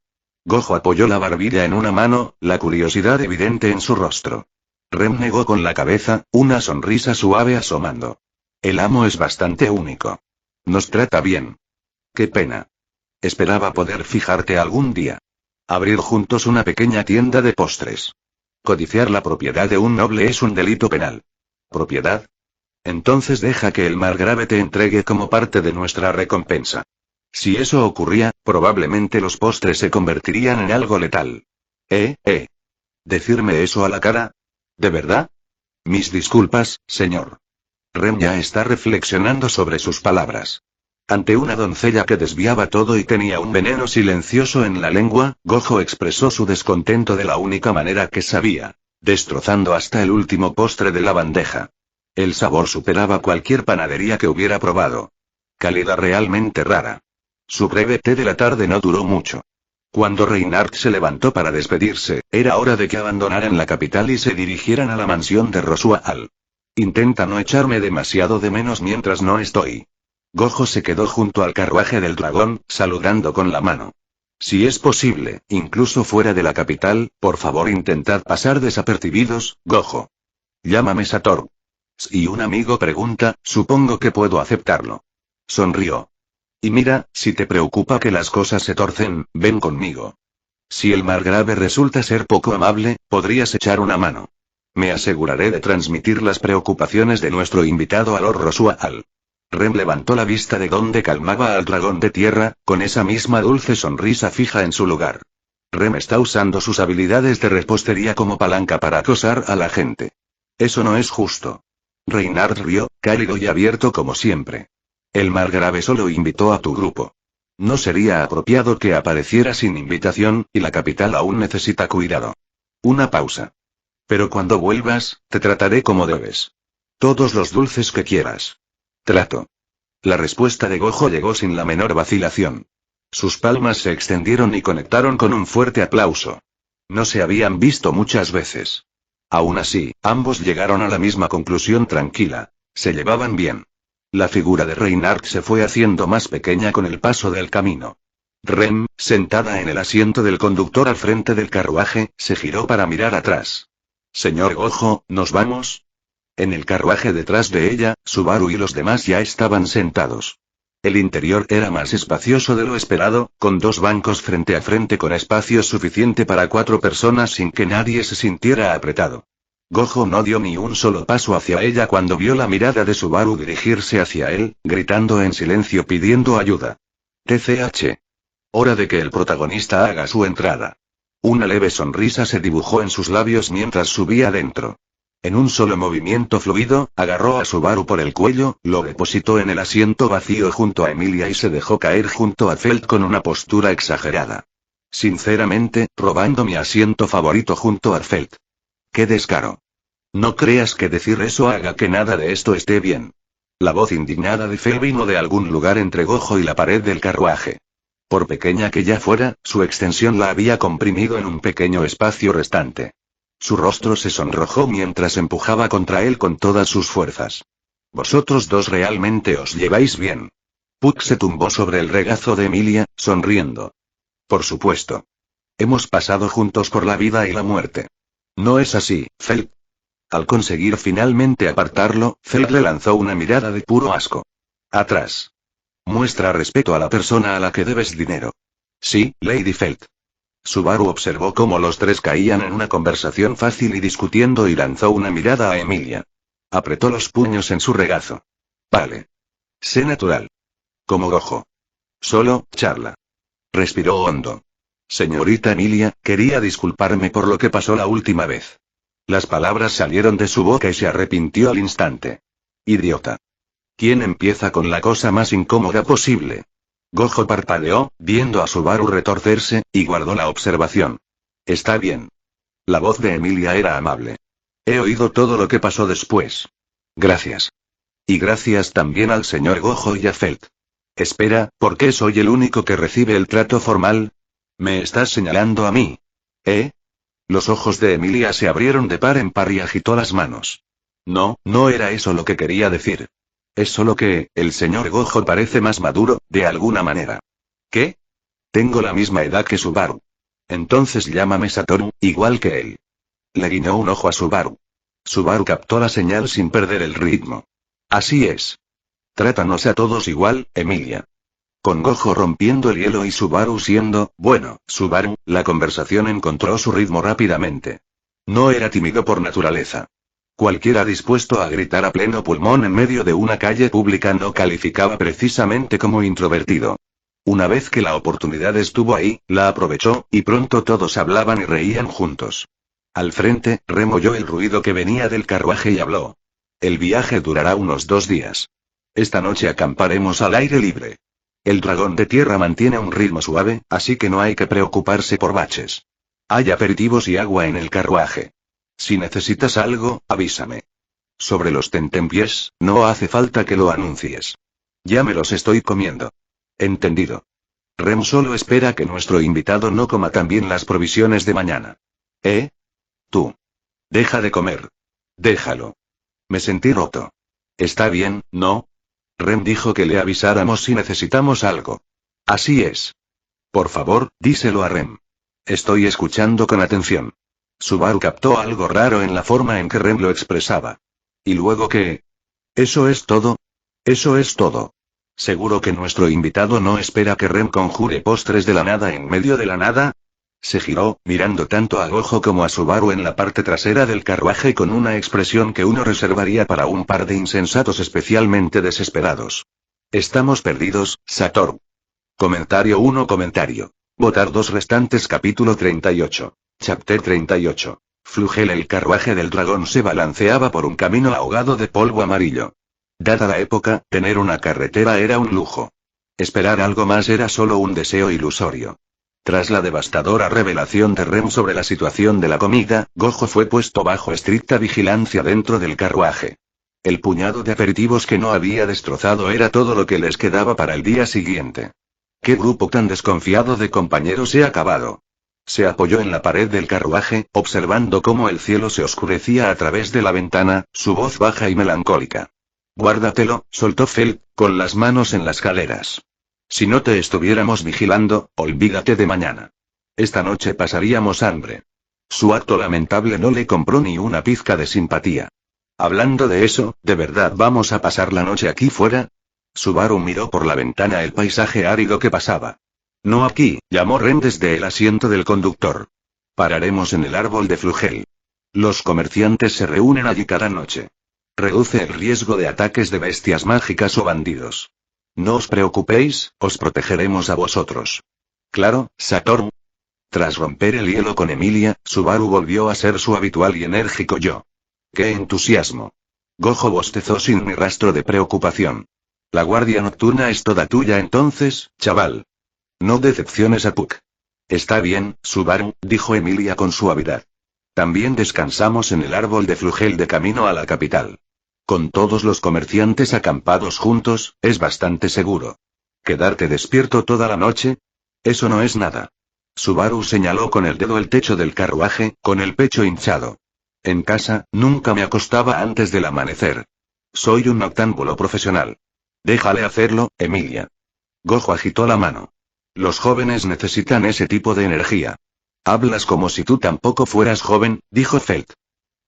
Gojo apoyó la barbilla en una mano, la curiosidad evidente en su rostro. Rem negó con la cabeza, una sonrisa suave asomando. El amo es bastante único. Nos trata bien. Qué pena. Esperaba poder fijarte algún día. Abrir juntos una pequeña tienda de postres. Codiciar la propiedad de un noble es un delito penal. ¿Propiedad? Entonces deja que el margrave te entregue como parte de nuestra recompensa. Si eso ocurría, probablemente los postres se convertirían en algo letal. ¿Decirme eso a la cara? ¿De verdad? Mis disculpas, señor. Rem ya está reflexionando sobre sus palabras. Ante una doncella que desviaba todo y tenía un veneno silencioso en la lengua, Gojo expresó su descontento de la única manera que sabía, destrozando hasta el último postre de la bandeja. El sabor superaba cualquier panadería que hubiera probado. Calidad realmente rara. Su breve té de la tarde no duró mucho. Cuando Reinhardt se levantó para despedirse, era hora de que abandonaran la capital y se dirigieran a la mansión de Rosual. Intenta no echarme demasiado de menos mientras no estoy. Gojo se quedó junto al carruaje del dragón, saludando con la mano. Si es posible, incluso fuera de la capital, por favor intentad pasar desapercibidos, Gojo. Llámame Satoru. Si un amigo pregunta, supongo que puedo aceptarlo. Sonrió. Y mira, si te preocupa que las cosas se torcen, ven conmigo. Si el margrave resulta ser poco amable, podrías echar una mano. Me aseguraré de transmitir las preocupaciones de nuestro invitado a Lord Rosual. Rem levantó la vista de donde calmaba al dragón de tierra, con esa misma dulce sonrisa fija en su lugar. Rem está usando sus habilidades de repostería como palanca para acosar a la gente. Eso no es justo. Reinhardt rió, cálido y abierto como siempre. El margrave solo invitó a tu grupo. No sería apropiado que apareciera sin invitación, y la capital aún necesita cuidado. Una pausa. Pero cuando vuelvas, te trataré como debes. Todos los dulces que quieras. Trato. La respuesta de Gojo llegó sin la menor vacilación. Sus palmas se extendieron y conectaron con un fuerte aplauso. No se habían visto muchas veces. Aún así, ambos llegaron a la misma conclusión tranquila. Se llevaban bien. La figura de Reinhardt se fue haciendo más pequeña con el paso del camino. Rem, sentada en el asiento del conductor al frente del carruaje, se giró para mirar atrás. Señor Gojo, ¿nos vamos? En el carruaje detrás de ella, Subaru y los demás ya estaban sentados. El interior era más espacioso de lo esperado, con 2 bancos frente a frente con espacio suficiente para 4 personas sin que nadie se sintiera apretado. Gojo no dio ni un solo paso hacia ella cuando vio la mirada de Subaru dirigirse hacia él, gritando en silencio pidiendo ayuda. TCH. Hora de que el protagonista haga su entrada. Una leve sonrisa se dibujó en sus labios mientras subía adentro. En un solo movimiento fluido, agarró a Subaru por el cuello, lo depositó en el asiento vacío junto a Emilia y se dejó caer junto a Felt con una postura exagerada. Sinceramente, robando mi asiento favorito junto a Felt. ¡Qué descaro! No creas que decir eso haga que nada de esto esté bien. La voz indignada de Felt vino de algún lugar entre Gojo y la pared del carruaje. Por pequeña que ya fuera, su extensión la había comprimido en un pequeño espacio restante. Su rostro se sonrojó mientras empujaba contra él con todas sus fuerzas. Vosotros dos realmente os lleváis bien. Puck se tumbó sobre el regazo de Emilia, sonriendo. Por supuesto. Hemos pasado juntos por la vida y la muerte. ¿No es así, Felt? Al conseguir finalmente apartarlo, Felt le lanzó una mirada de puro asco. Atrás. Muestra respeto a la persona a la que debes dinero. Sí, Lady Felt. Subaru observó cómo los tres caían en una conversación fácil y discutiendo y lanzó una mirada a Emilia. Apretó los puños en su regazo. Vale. Sé natural. Como Gojo. Solo, charla. Respiró hondo. Señorita Emilia, quería disculparme por lo que pasó la última vez. Las palabras salieron de su boca y se arrepintió al instante. Idiota. ¿Quién empieza con la cosa más incómoda posible? Gojo parpadeó, viendo a Subaru retorcerse, y guardó la observación. Está bien. La voz de Emilia era amable. He oído todo lo que pasó después. Gracias. Y gracias también al señor Gojo y a Felt. Espera, ¿por qué soy el único que recibe el trato formal? ¿Me estás señalando a mí? ¿Eh? Los ojos de Emilia se abrieron de par en par y agitó las manos. No, no era eso lo que quería decir. Es solo que, el señor Gojo parece más maduro, de alguna manera. ¿Qué? Tengo la misma edad que Subaru. Entonces llámame Satoru, igual que él. Le guiñó un ojo a Subaru. Subaru captó la señal sin perder el ritmo. Así es. Trátanos a todos igual, Emilia. Con Gojo rompiendo el hielo y Subaru siendo, bueno, Subaru, la conversación encontró su ritmo rápidamente. No era tímido por naturaleza. Cualquiera dispuesto a gritar a pleno pulmón en medio de una calle pública no calificaba precisamente como introvertido. Una vez que la oportunidad estuvo ahí, la aprovechó, y pronto todos hablaban y reían juntos. Al frente, Rem oyó el ruido que venía del carruaje y habló. El viaje durará unos 2 días. Esta noche acamparemos al aire libre. El dragón de tierra mantiene un ritmo suave, así que no hay que preocuparse por baches. Hay aperitivos y agua en el carruaje. Si necesitas algo, avísame. Sobre los tentempiés, no hace falta que lo anuncies. Ya me los estoy comiendo. Entendido. Rem solo espera que nuestro invitado no coma también las provisiones de mañana. ¿Eh? Tú. Deja de comer. Déjalo. Me sentí roto. Está bien, ¿no? Rem dijo que le avisáramos si necesitamos algo. Así es. Por favor, díselo a Rem. Estoy escuchando con atención. Subaru captó algo raro en la forma en que Rem lo expresaba. ¿Y luego qué? ¿Eso es todo? Eso es todo. ¿Seguro que nuestro invitado no espera que Rem conjure postres de la nada en medio de la nada? Se giró, mirando tanto a Gojo como a Subaru en la parte trasera del carruaje con una expresión que uno reservaría para un par de insensatos especialmente desesperados. Estamos perdidos, Satoru. Comentario 1. Votar 2 restantes. Capítulo 38. Chapter 38. Flugel. El carruaje del dragón se balanceaba por un camino ahogado de polvo amarillo. Dada la época, tener una carretera era un lujo. Esperar algo más era solo un deseo ilusorio. Tras la devastadora revelación de Rem sobre la situación de la comida, Gojo fue puesto bajo estricta vigilancia dentro del carruaje. El puñado de aperitivos que no había destrozado era todo lo que les quedaba para el día siguiente. ¿Qué grupo tan desconfiado de compañeros he acabado? Se apoyó en la pared del carruaje, observando cómo el cielo se oscurecía a través de la ventana, su voz baja y melancólica. Guárdatelo, soltó Felt, con las manos en las caderas. Si no te estuviéramos vigilando, olvídate de mañana. Esta noche pasaríamos hambre. Su acto lamentable no le compró ni una pizca de simpatía. Hablando de eso, ¿de verdad vamos a pasar la noche aquí fuera? Subaru miró por la ventana el paisaje árido que pasaba. No aquí, llamó Ren desde el asiento del conductor. Pararemos en el árbol de Flugel. Los comerciantes se reúnen allí cada noche. Reduce el riesgo de ataques de bestias mágicas o bandidos. No os preocupéis, os protegeremos a vosotros. Claro, Satoru. Tras romper el hielo con Emilia, Subaru volvió a ser su habitual y enérgico yo. ¡Qué entusiasmo! Gojo bostezó sin ni rastro de preocupación. La guardia nocturna es toda tuya entonces, chaval. No decepciones a Puck. Está bien, Subaru, dijo Emilia con suavidad. También descansamos en el árbol de Flugel de camino a la capital. Con todos los comerciantes acampados juntos, es bastante seguro. ¿Quedarte despierto toda la noche? Eso no es nada. Subaru señaló con el dedo el techo del carruaje, con el pecho hinchado. En casa, nunca me acostaba antes del amanecer. Soy un noctámbulo profesional. Déjale hacerlo, Emilia. Gojo agitó la mano. Los jóvenes necesitan ese tipo de energía. Hablas como si tú tampoco fueras joven, dijo Felt.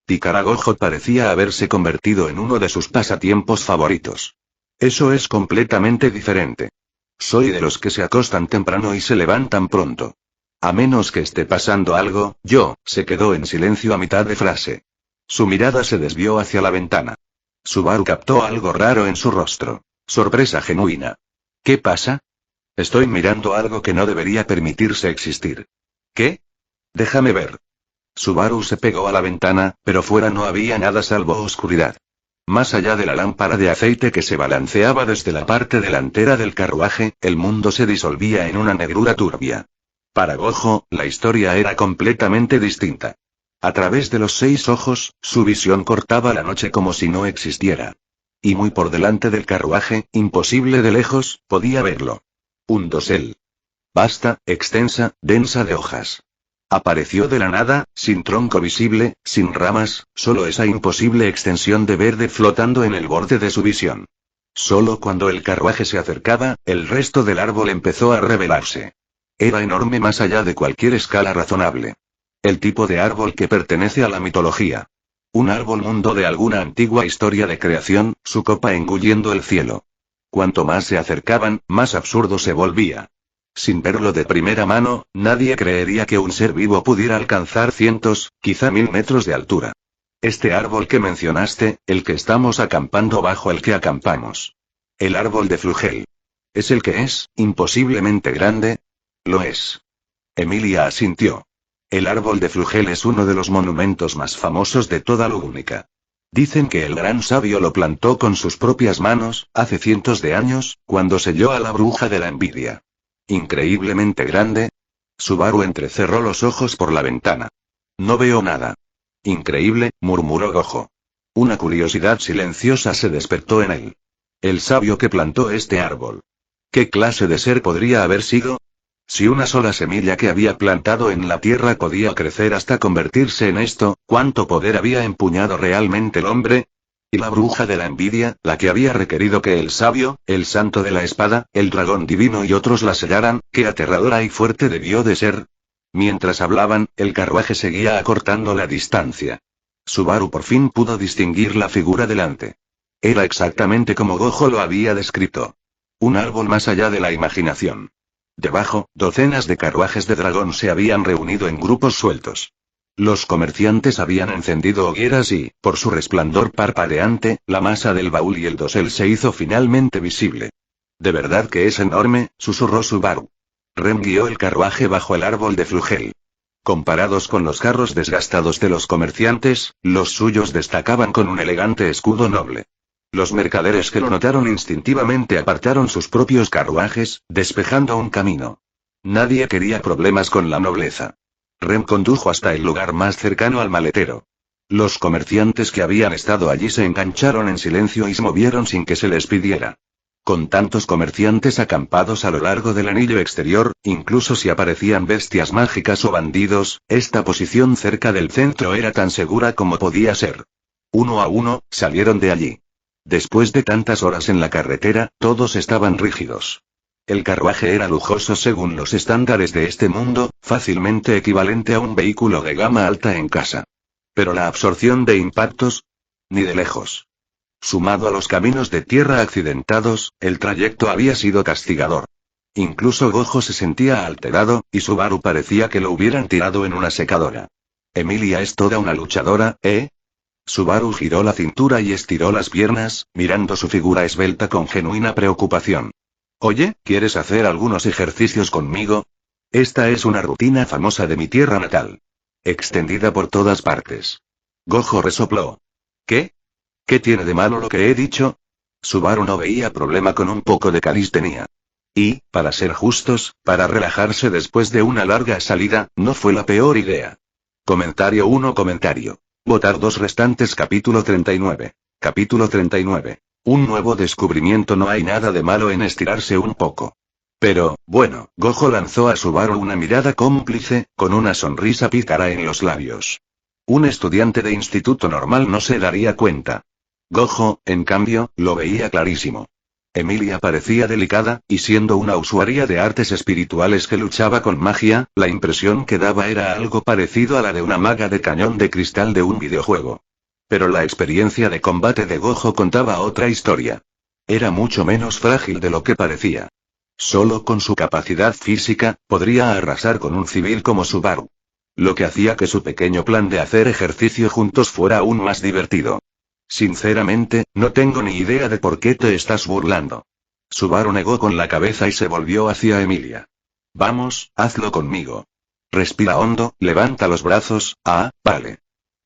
Picar a Gojo parecía haberse convertido en uno de sus pasatiempos favoritos. Eso es completamente diferente. Soy de los que se acostan temprano y se levantan pronto. A menos que esté pasando algo, se quedó en silencio a mitad de frase. Su mirada se desvió hacia la ventana. Subaru captó algo raro en su rostro. Sorpresa genuina. ¿Qué pasa? Estoy mirando algo que no debería permitirse existir. ¿Qué? Déjame ver. Subaru se pegó a la ventana, pero fuera no había nada salvo oscuridad. Más allá de la lámpara de aceite que se balanceaba desde la parte delantera del carruaje, el mundo se disolvía en una negrura turbia. Para Gojo, la historia era completamente distinta. A través de los 6 ojos, su visión cortaba la noche como si no existiera. Y muy por delante del carruaje, imposible de lejos, podía verlo. Un dosel. Vasta, extensa, densa de hojas. Apareció de la nada, sin tronco visible, sin ramas, solo esa imposible extensión de verde flotando en el borde de su visión. Solo cuando el carruaje se acercaba, el resto del árbol empezó a revelarse. Era enorme más allá de cualquier escala razonable. El tipo de árbol que pertenece a la mitología. Un árbol mundo de alguna antigua historia de creación, su copa engulliendo el cielo. Cuanto más se acercaban, más absurdo se volvía. Sin verlo de primera mano, nadie creería que un ser vivo pudiera alcanzar cientos, quizá 1000 metros de altura. Este árbol que mencionaste, el que estamos acampando bajo el que acampamos. El árbol de Flugel. ¿Es el que es, imposiblemente grande? Lo es. Emilia asintió. El árbol de Flugel es uno de los monumentos más famosos de toda Lugúnica. Dicen que el gran sabio lo plantó con sus propias manos, hace cientos de años, cuando selló a la bruja de la envidia. Increíblemente grande. Subaru entrecerró los ojos por la ventana. No veo nada. Increíble, murmuró Gojo. Una curiosidad silenciosa se despertó en él. El sabio que plantó este árbol. ¿Qué clase de ser podría haber sido? Si una sola semilla que había plantado en la tierra podía crecer hasta convertirse en esto, ¿cuánto poder había empuñado realmente el hombre? Y la bruja de la envidia, la que había requerido que el sabio, el santo de la espada, el dragón divino y otros la sellaran, ¿qué aterradora y fuerte debió de ser? Mientras hablaban, el carruaje seguía acortando la distancia. Subaru por fin pudo distinguir la figura delante. Era exactamente como Gojo lo había descrito. Un árbol más allá de la imaginación. Debajo, docenas de carruajes de dragón se habían reunido en grupos sueltos. Los comerciantes habían encendido hogueras y, por su resplandor parpadeante, la masa del baúl y el dosel se hizo finalmente visible. «¿De verdad que es enorme?», susurró Subaru. Rem guió el carruaje bajo el árbol de Flugel. Comparados con los carros desgastados de los comerciantes, los suyos destacaban con un elegante escudo noble. Los mercaderes que lo notaron instintivamente apartaron sus propios carruajes, despejando un camino. Nadie quería problemas con la nobleza. Rem condujo hasta el lugar más cercano al maletero. Los comerciantes que habían estado allí se engancharon en silencio y se movieron sin que se les pidiera. Con tantos comerciantes acampados a lo largo del anillo exterior, incluso si aparecían bestias mágicas o bandidos, esta posición cerca del centro era tan segura como podía ser. Uno a uno, salieron de allí. Después de tantas horas en la carretera, todos estaban rígidos. El carruaje era lujoso según los estándares de este mundo, fácilmente equivalente a un vehículo de gama alta en casa. Pero la absorción de impactos, ni de lejos. Sumado a los caminos de tierra accidentados, el trayecto había sido castigador. Incluso Gojo se sentía alterado, y Subaru parecía que lo hubieran tirado en una secadora. Emilia es toda una luchadora, ¿eh? Subaru giró la cintura y estiró las piernas, mirando su figura esbelta con genuina preocupación. Oye, ¿quieres hacer algunos ejercicios conmigo? Esta es una rutina famosa de mi tierra natal. Extendida por todas partes. Gojo resopló. ¿Qué? ¿Qué tiene de malo lo que he dicho? Subaru no veía problema con un poco de calistenia. Y, para ser justos, para relajarse después de una larga salida, no fue la peor idea. Comentario 1. Votar 2 restantes. Capítulo 39. Capítulo 39. Un nuevo descubrimiento. No hay nada de malo en estirarse un poco. Pero, bueno, Gojo lanzó a Subaru una mirada cómplice, con una sonrisa pícara en los labios. Un estudiante de instituto normal no se daría cuenta. Gojo, en cambio, lo veía clarísimo. Emilia parecía delicada, y siendo una usuaria de artes espirituales que luchaba con magia, la impresión que daba era algo parecido a la de una maga de cañón de cristal de un videojuego. Pero la experiencia de combate de Gojo contaba otra historia. Era mucho menos frágil de lo que parecía. Solo con su capacidad física, podría arrasar con un civil como Subaru. Lo que hacía que su pequeño plan de hacer ejercicio juntos fuera aún más divertido. Sinceramente, no tengo ni idea de por qué te estás burlando. Subaru negó con la cabeza y se volvió hacia Emilia. Vamos, hazlo conmigo. Respira hondo, levanta los brazos. Ah, vale.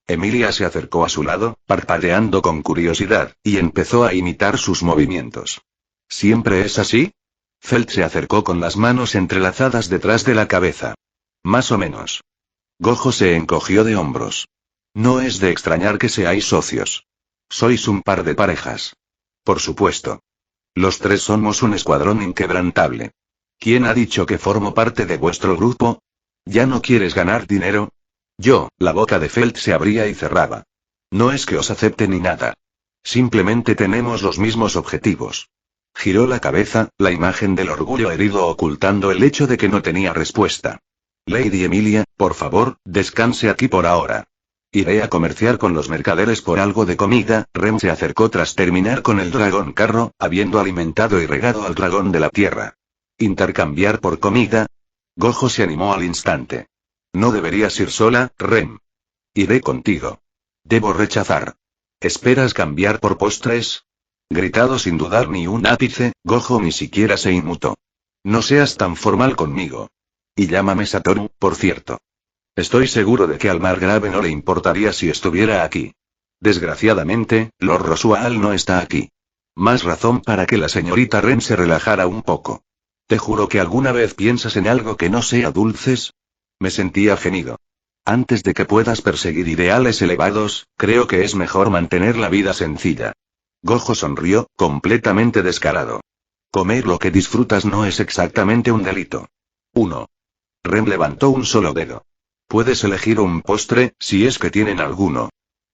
Emilia se acercó a su lado, parpadeando con curiosidad, y empezó a imitar sus movimientos. ¿Siempre es así? Felt se acercó con las manos entrelazadas detrás de la cabeza. Más o menos. Gojo se encogió de hombros. No es de extrañar que seáis socios. Sois un par de parejas. Por supuesto. Los tres somos un escuadrón inquebrantable. ¿Quién ha dicho que formo parte de vuestro grupo? ¿Ya no quieres ganar dinero? La boca de Felt se abría y cerraba. No es que os acepte ni nada. Simplemente tenemos los mismos objetivos. Giró la cabeza, la imagen del orgullo herido ocultando el hecho de que no tenía respuesta. Lady Emilia, por favor, descanse aquí por ahora. Iré a comerciar con los mercaderes por algo de comida. Rem se acercó tras terminar con el dragón carro, habiendo alimentado y regado al dragón de la tierra. ¿Intercambiar por comida? Gojo se animó al instante. No deberías ir sola, Rem. Iré contigo. Debo rechazar. ¿Esperas cambiar por postres? Gritado sin dudar ni un ápice, Gojo ni siquiera se inmutó. No seas tan formal conmigo. Y llámame Satoru, por cierto. Estoy seguro de que al margrave no le importaría si estuviera aquí. Desgraciadamente, Lord Rosual no está aquí. Más razón para que la señorita Ren se relajara un poco. ¿Te juro que alguna vez piensas en algo que no sea dulces? Me sentía gemido. Antes de que puedas perseguir ideales elevados, creo que es mejor mantener la vida sencilla. Gojo sonrió, completamente descarado. Comer lo que disfrutas no es exactamente un delito. 1. Ren levantó un solo dedo. Puedes elegir un postre, si es que tienen alguno.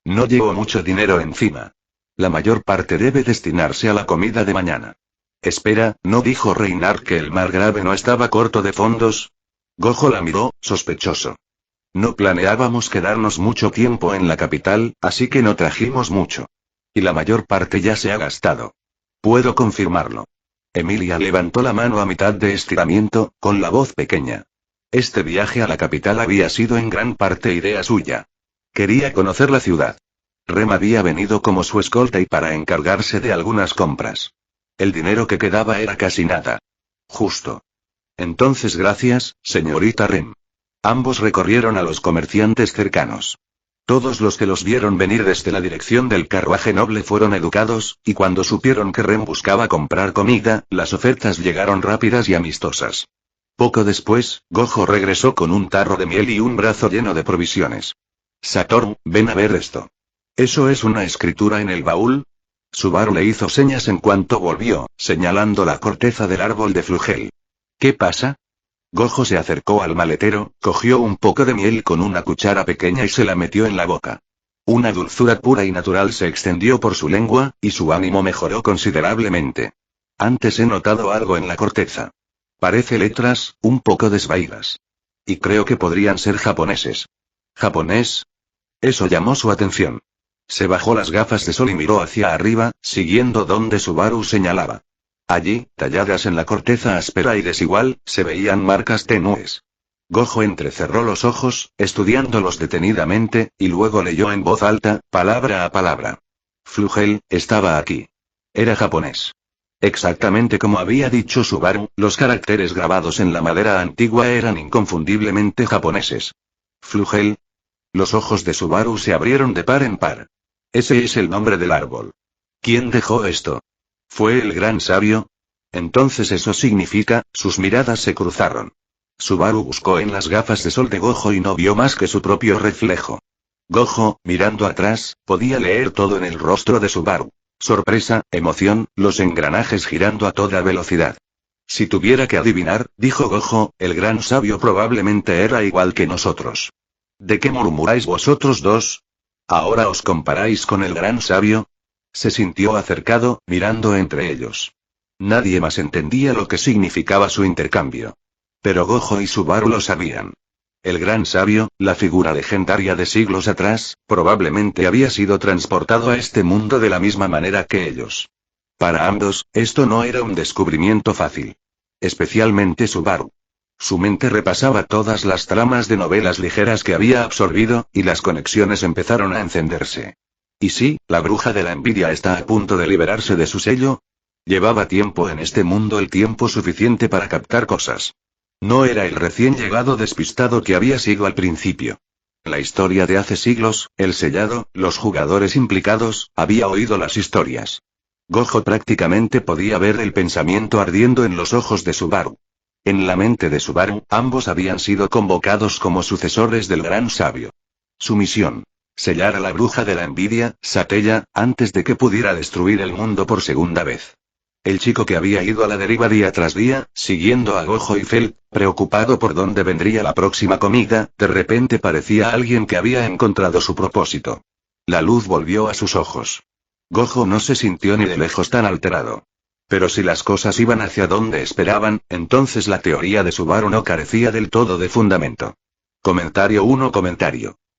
No llevo mucho dinero encima. La mayor parte debe destinarse a la comida de mañana. Espera, ¿no dijo Reinar que el margrave no estaba corto de fondos? Gojo la miró, sospechoso. No planeábamos quedarnos mucho tiempo en la capital, así que no trajimos mucho. Y la mayor parte ya se ha gastado. Puedo confirmarlo. Emilia levantó la mano a mitad de estiramiento, con la voz pequeña. Este viaje a la capital había sido en gran parte idea suya. Quería conocer la ciudad. Rem había venido como su escolta y para encargarse de algunas compras. El dinero que quedaba era casi nada. Justo. Entonces gracias, señorita Rem. Ambos recorrieron a los comerciantes cercanos. Todos los que los vieron venir desde la dirección del carruaje noble fueron educados, y cuando supieron que Rem buscaba comprar comida, las ofertas llegaron rápidas y amistosas. Poco después, Gojo regresó con un tarro de miel y un brazo lleno de provisiones. Satoru, ven a ver esto. ¿Eso es una escritura en el baúl? Subaru le hizo señas en cuanto volvió, señalando la corteza del árbol de flugel. ¿Qué pasa? Gojo se acercó al maletero, cogió un poco de miel con una cuchara pequeña y se la metió en la boca. Una dulzura pura y natural se extendió por su lengua, y su ánimo mejoró considerablemente. Antes he notado algo en la corteza. Parece letras, un poco desvaídas. Y creo que podrían ser japoneses. ¿Japonés? Eso llamó su atención. Se bajó las gafas de sol y miró hacia arriba, siguiendo donde Subaru señalaba. Allí, talladas en la corteza áspera y desigual, se veían marcas tenues. Gojo entrecerró los ojos, estudiándolos detenidamente, y luego leyó en voz alta, palabra a palabra. Flugel, estaba aquí. Era japonés. Exactamente como había dicho Subaru, los caracteres grabados en la madera antigua eran inconfundiblemente japoneses. Flugel. Los ojos de Subaru se abrieron de par en par. Ese es el nombre del árbol. ¿Quién dejó esto? ¿Fue el gran sabio? Entonces eso significa, sus miradas se cruzaron. Subaru buscó en las gafas de sol de Gojo y no vio más que su propio reflejo. Gojo, mirando atrás, podía leer todo en el rostro de Subaru. Sorpresa, emoción, los engranajes girando a toda velocidad. Si tuviera que adivinar, dijo Gojo, el gran sabio probablemente era igual que nosotros. ¿De qué murmuráis vosotros dos? ¿Ahora os comparáis con el gran sabio? Se sintió acercado, mirando entre ellos. Nadie más entendía lo que significaba su intercambio. Pero Gojo y Subaru lo sabían. El gran sabio, la figura legendaria de siglos atrás, probablemente había sido transportado a este mundo de la misma manera que ellos. Para ambos, esto no era un descubrimiento fácil. Especialmente Subaru. Su mente repasaba todas las tramas de novelas ligeras que había absorbido, y las conexiones empezaron a encenderse. ¿Y sí, la bruja de la envidia está a punto de liberarse de su sello? Llevaba tiempo en este mundo, el tiempo suficiente para captar cosas. No era el recién llegado despistado que había sido al principio. La historia de hace siglos, el sellado, los jugadores implicados, había oído las historias. Gojo prácticamente podía ver el pensamiento ardiendo en los ojos de Subaru. En la mente de Subaru, ambos habían sido convocados como sucesores del gran sabio. Su misión: sellar a la bruja de la envidia, Satella, antes de que pudiera destruir el mundo por segunda vez. El chico que había ido a la deriva día tras día, siguiendo a Gojo y Fel, preocupado por dónde vendría la próxima comida, de repente parecía alguien que había encontrado su propósito. La luz volvió a sus ojos. Gojo no se sintió ni de lejos tan alterado. Pero si las cosas iban hacia donde esperaban, entonces la teoría de Subaru no carecía del todo de fundamento. Comentario 1.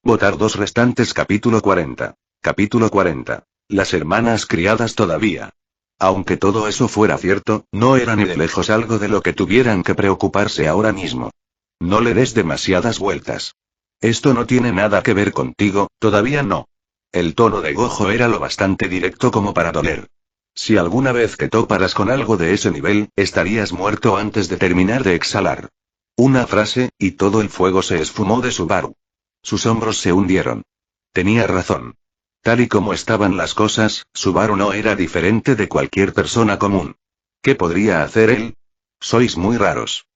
Votar 2 restantes. Capítulo 40. Capítulo 40. Las hermanas criadas todavía. Aunque todo eso fuera cierto, no era ni de lejos algo de lo que tuvieran que preocuparse ahora mismo. No le des demasiadas vueltas. Esto no tiene nada que ver contigo, todavía no. El tono de Gojo era lo bastante directo como para doler. Si alguna vez que toparas con algo de ese nivel, estarías muerto antes de terminar de exhalar. Una frase, y todo el fuego se esfumó de Subaru. Sus hombros se hundieron. Tenía razón. Tal y como estaban las cosas, Subaru no era diferente de cualquier persona común. ¿Qué podría hacer él? Sois muy raros.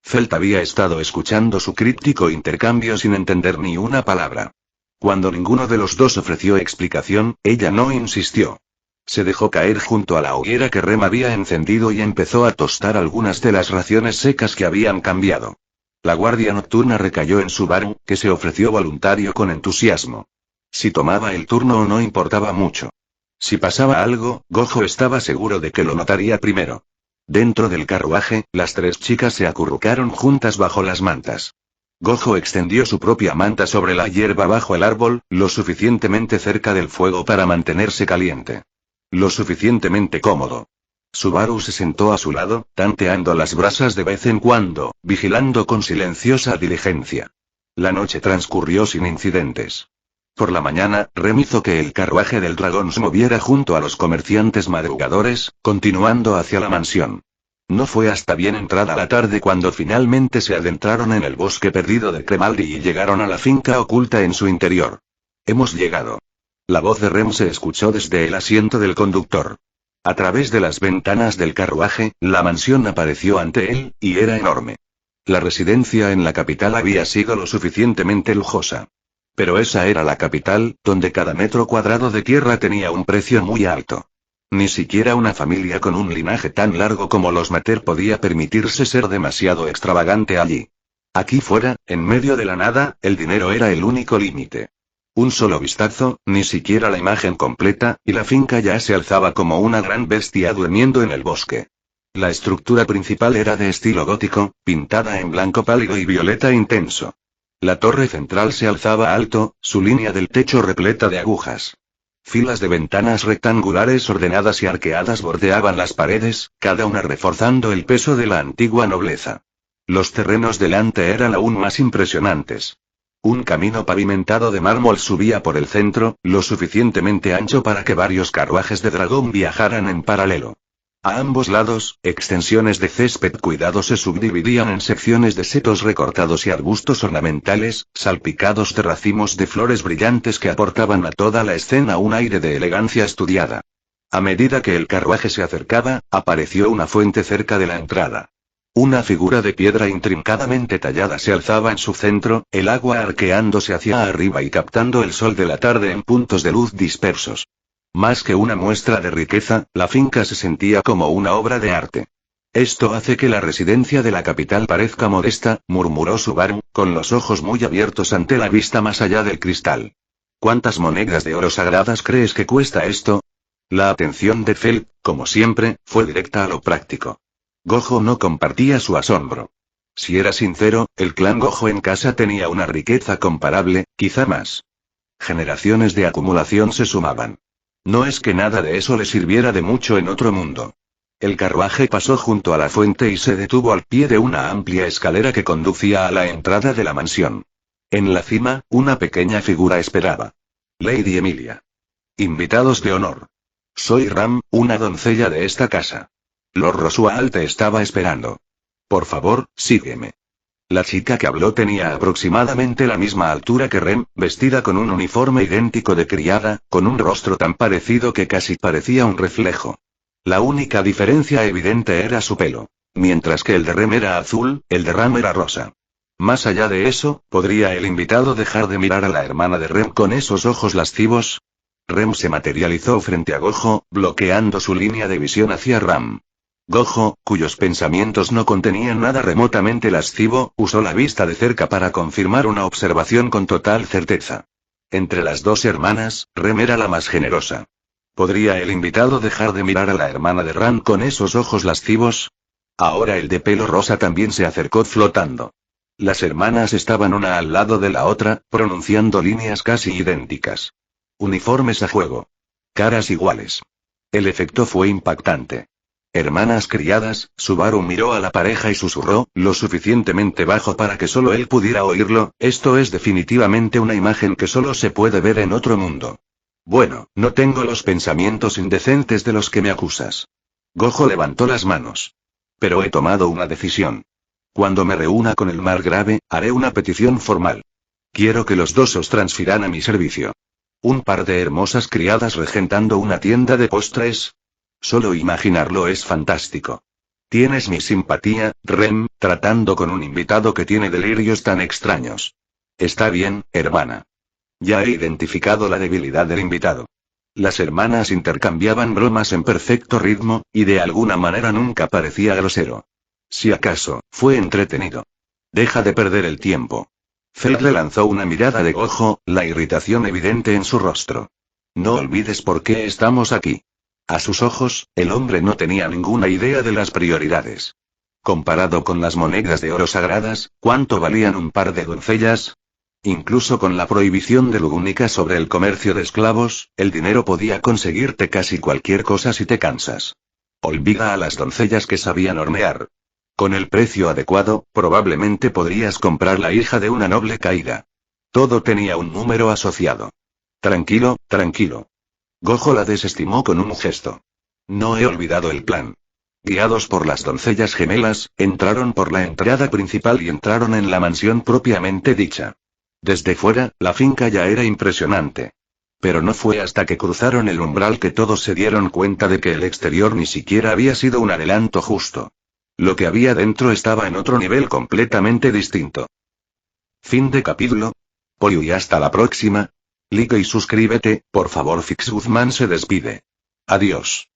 Felt había estado escuchando su críptico intercambio sin entender ni una palabra. Cuando ninguno de los dos ofreció explicación, ella no insistió. Se dejó caer junto a la hoguera que Rem había encendido y empezó a tostar algunas de las raciones secas que habían cambiado. La guardia nocturna recayó en Subaru, que se ofreció voluntario con entusiasmo. Si tomaba el turno o no importaba mucho. Si pasaba algo, Gojo estaba seguro de que lo notaría primero. Dentro del carruaje, las 3 chicas se acurrucaron juntas bajo las mantas. Gojo extendió su propia manta sobre la hierba bajo el árbol, lo suficientemente cerca del fuego para mantenerse caliente. Lo suficientemente cómodo. Subaru se sentó a su lado, tanteando las brasas de vez en cuando, vigilando con silenciosa diligencia. La noche transcurrió sin incidentes. Por la mañana, Rem hizo que el carruaje del dragón se moviera junto a los comerciantes madrugadores, continuando hacia la mansión. No fue hasta bien entrada la tarde cuando finalmente se adentraron en el bosque perdido de Cremaldi y llegaron a la finca oculta en su interior. Hemos llegado. La voz de Rem se escuchó desde el asiento del conductor. A través de las ventanas del carruaje, la mansión apareció ante él, y era enorme. La residencia en la capital había sido lo suficientemente lujosa. Pero esa era la capital, donde cada metro cuadrado de tierra tenía un precio muy alto. Ni siquiera una familia con un linaje tan largo como los Mater podía permitirse ser demasiado extravagante allí. Aquí fuera, en medio de la nada, el dinero era el único límite. Un solo vistazo, ni siquiera la imagen completa, y la finca ya se alzaba como una gran bestia durmiendo en el bosque. La estructura principal era de estilo gótico, pintada en blanco pálido y violeta intenso. La torre central se alzaba alto, su línea del techo repleta de agujas. Filas de ventanas rectangulares ordenadas y arqueadas bordeaban las paredes, cada una reforzando el peso de la antigua nobleza. Los terrenos delante eran aún más impresionantes. Un camino pavimentado de mármol subía por el centro, lo suficientemente ancho para que varios carruajes de dragón viajaran en paralelo. A ambos lados, extensiones de césped cuidado se subdividían en secciones de setos recortados y arbustos ornamentales, salpicados de racimos de flores brillantes que aportaban a toda la escena un aire de elegancia estudiada. A medida que el carruaje se acercaba, apareció una fuente cerca de la entrada. Una figura de piedra intrincadamente tallada se alzaba en su centro, el agua arqueándose hacia arriba y captando el sol de la tarde en puntos de luz dispersos. Más que una muestra de riqueza, la finca se sentía como una obra de arte. Esto hace que la residencia de la capital parezca modesta, murmuró Subaru, con los ojos muy abiertos ante la vista más allá del cristal. ¿Cuántas monedas de oro sagradas crees que cuesta esto? La atención de Feld, como siempre, fue directa a lo práctico. Gojo no compartía su asombro. Si era sincero, el clan Gojo en casa tenía una riqueza comparable, quizá más. Generaciones de acumulación se sumaban. No es que nada de eso le sirviera de mucho en otro mundo. El carruaje pasó junto a la fuente y se detuvo al pie de una amplia escalera que conducía a la entrada de la mansión. En la cima, una pequeña figura esperaba. Lady Emilia. Invitados de honor. Soy Ram, una doncella de esta casa. Lord Rosual te estaba esperando. Por favor, sígueme. La chica que habló tenía aproximadamente la misma altura que Rem, vestida con un uniforme idéntico de criada, con un rostro tan parecido que casi parecía un reflejo. La única diferencia evidente era su pelo. Mientras que el de Rem era azul, el de Ram era rosa. Más allá de eso, ¿podría el invitado dejar de mirar a la hermana de Rem con esos ojos lascivos? Rem se materializó frente a Gojo, bloqueando su línea de visión hacia Ram. Gojo, cuyos pensamientos no contenían nada remotamente lascivo, usó la vista de cerca para confirmar una observación con total certeza. Entre las dos hermanas, Rem era la más generosa. ¿Podría el invitado dejar de mirar a la hermana de Ram con esos ojos lascivos? Ahora el de pelo rosa también se acercó flotando. Las hermanas estaban una al lado de la otra, pronunciando líneas casi idénticas. Uniformes a juego. Caras iguales. El efecto fue impactante. Hermanas criadas, Subaru miró a la pareja y susurró, lo suficientemente bajo para que solo él pudiera oírlo, esto es definitivamente una imagen que solo se puede ver en otro mundo. Bueno, no tengo los pensamientos indecentes de los que me acusas. Gojo levantó las manos. Pero he tomado una decisión. Cuando me reúna con el margrave, haré una petición formal. Quiero que los dos os transfieran a mi servicio. Un par de hermosas criadas regentando una tienda de postres. Solo imaginarlo es fantástico. Tienes mi simpatía, Rem, tratando con un invitado que tiene delirios tan extraños. Está bien, hermana. Ya he identificado la debilidad del invitado. Las hermanas intercambiaban bromas en perfecto ritmo, y de alguna manera nunca parecía grosero. Si acaso, fue entretenido. Deja de perder el tiempo. Feld le lanzó una mirada de Gojo, la irritación evidente en su rostro. No olvides por qué estamos aquí. A sus ojos, el hombre no tenía ninguna idea de las prioridades. Comparado con las monedas de oro sagradas, ¿cuánto valían un par de doncellas? Incluso con la prohibición de Lugúnica sobre el comercio de esclavos, el dinero podía conseguirte casi cualquier cosa si te cansas. Olvida a las doncellas que sabían hornear. Con el precio adecuado, probablemente podrías comprar la hija de una noble caída. Todo tenía un número asociado. Tranquilo, tranquilo. Gojo la desestimó con un gesto. No he olvidado el plan. Guiados por las doncellas gemelas, entraron por la entrada principal y entraron en la mansión propiamente dicha. Desde fuera, la finca ya era impresionante. Pero no fue hasta que cruzaron el umbral que todos se dieron cuenta de que el exterior ni siquiera había sido un adelanto justo. Lo que había dentro estaba en otro nivel completamente distinto. Fin de capítulo. Pollo y hasta la próxima. Like y suscríbete, por favor. Fix Guzmán se despide. Adiós.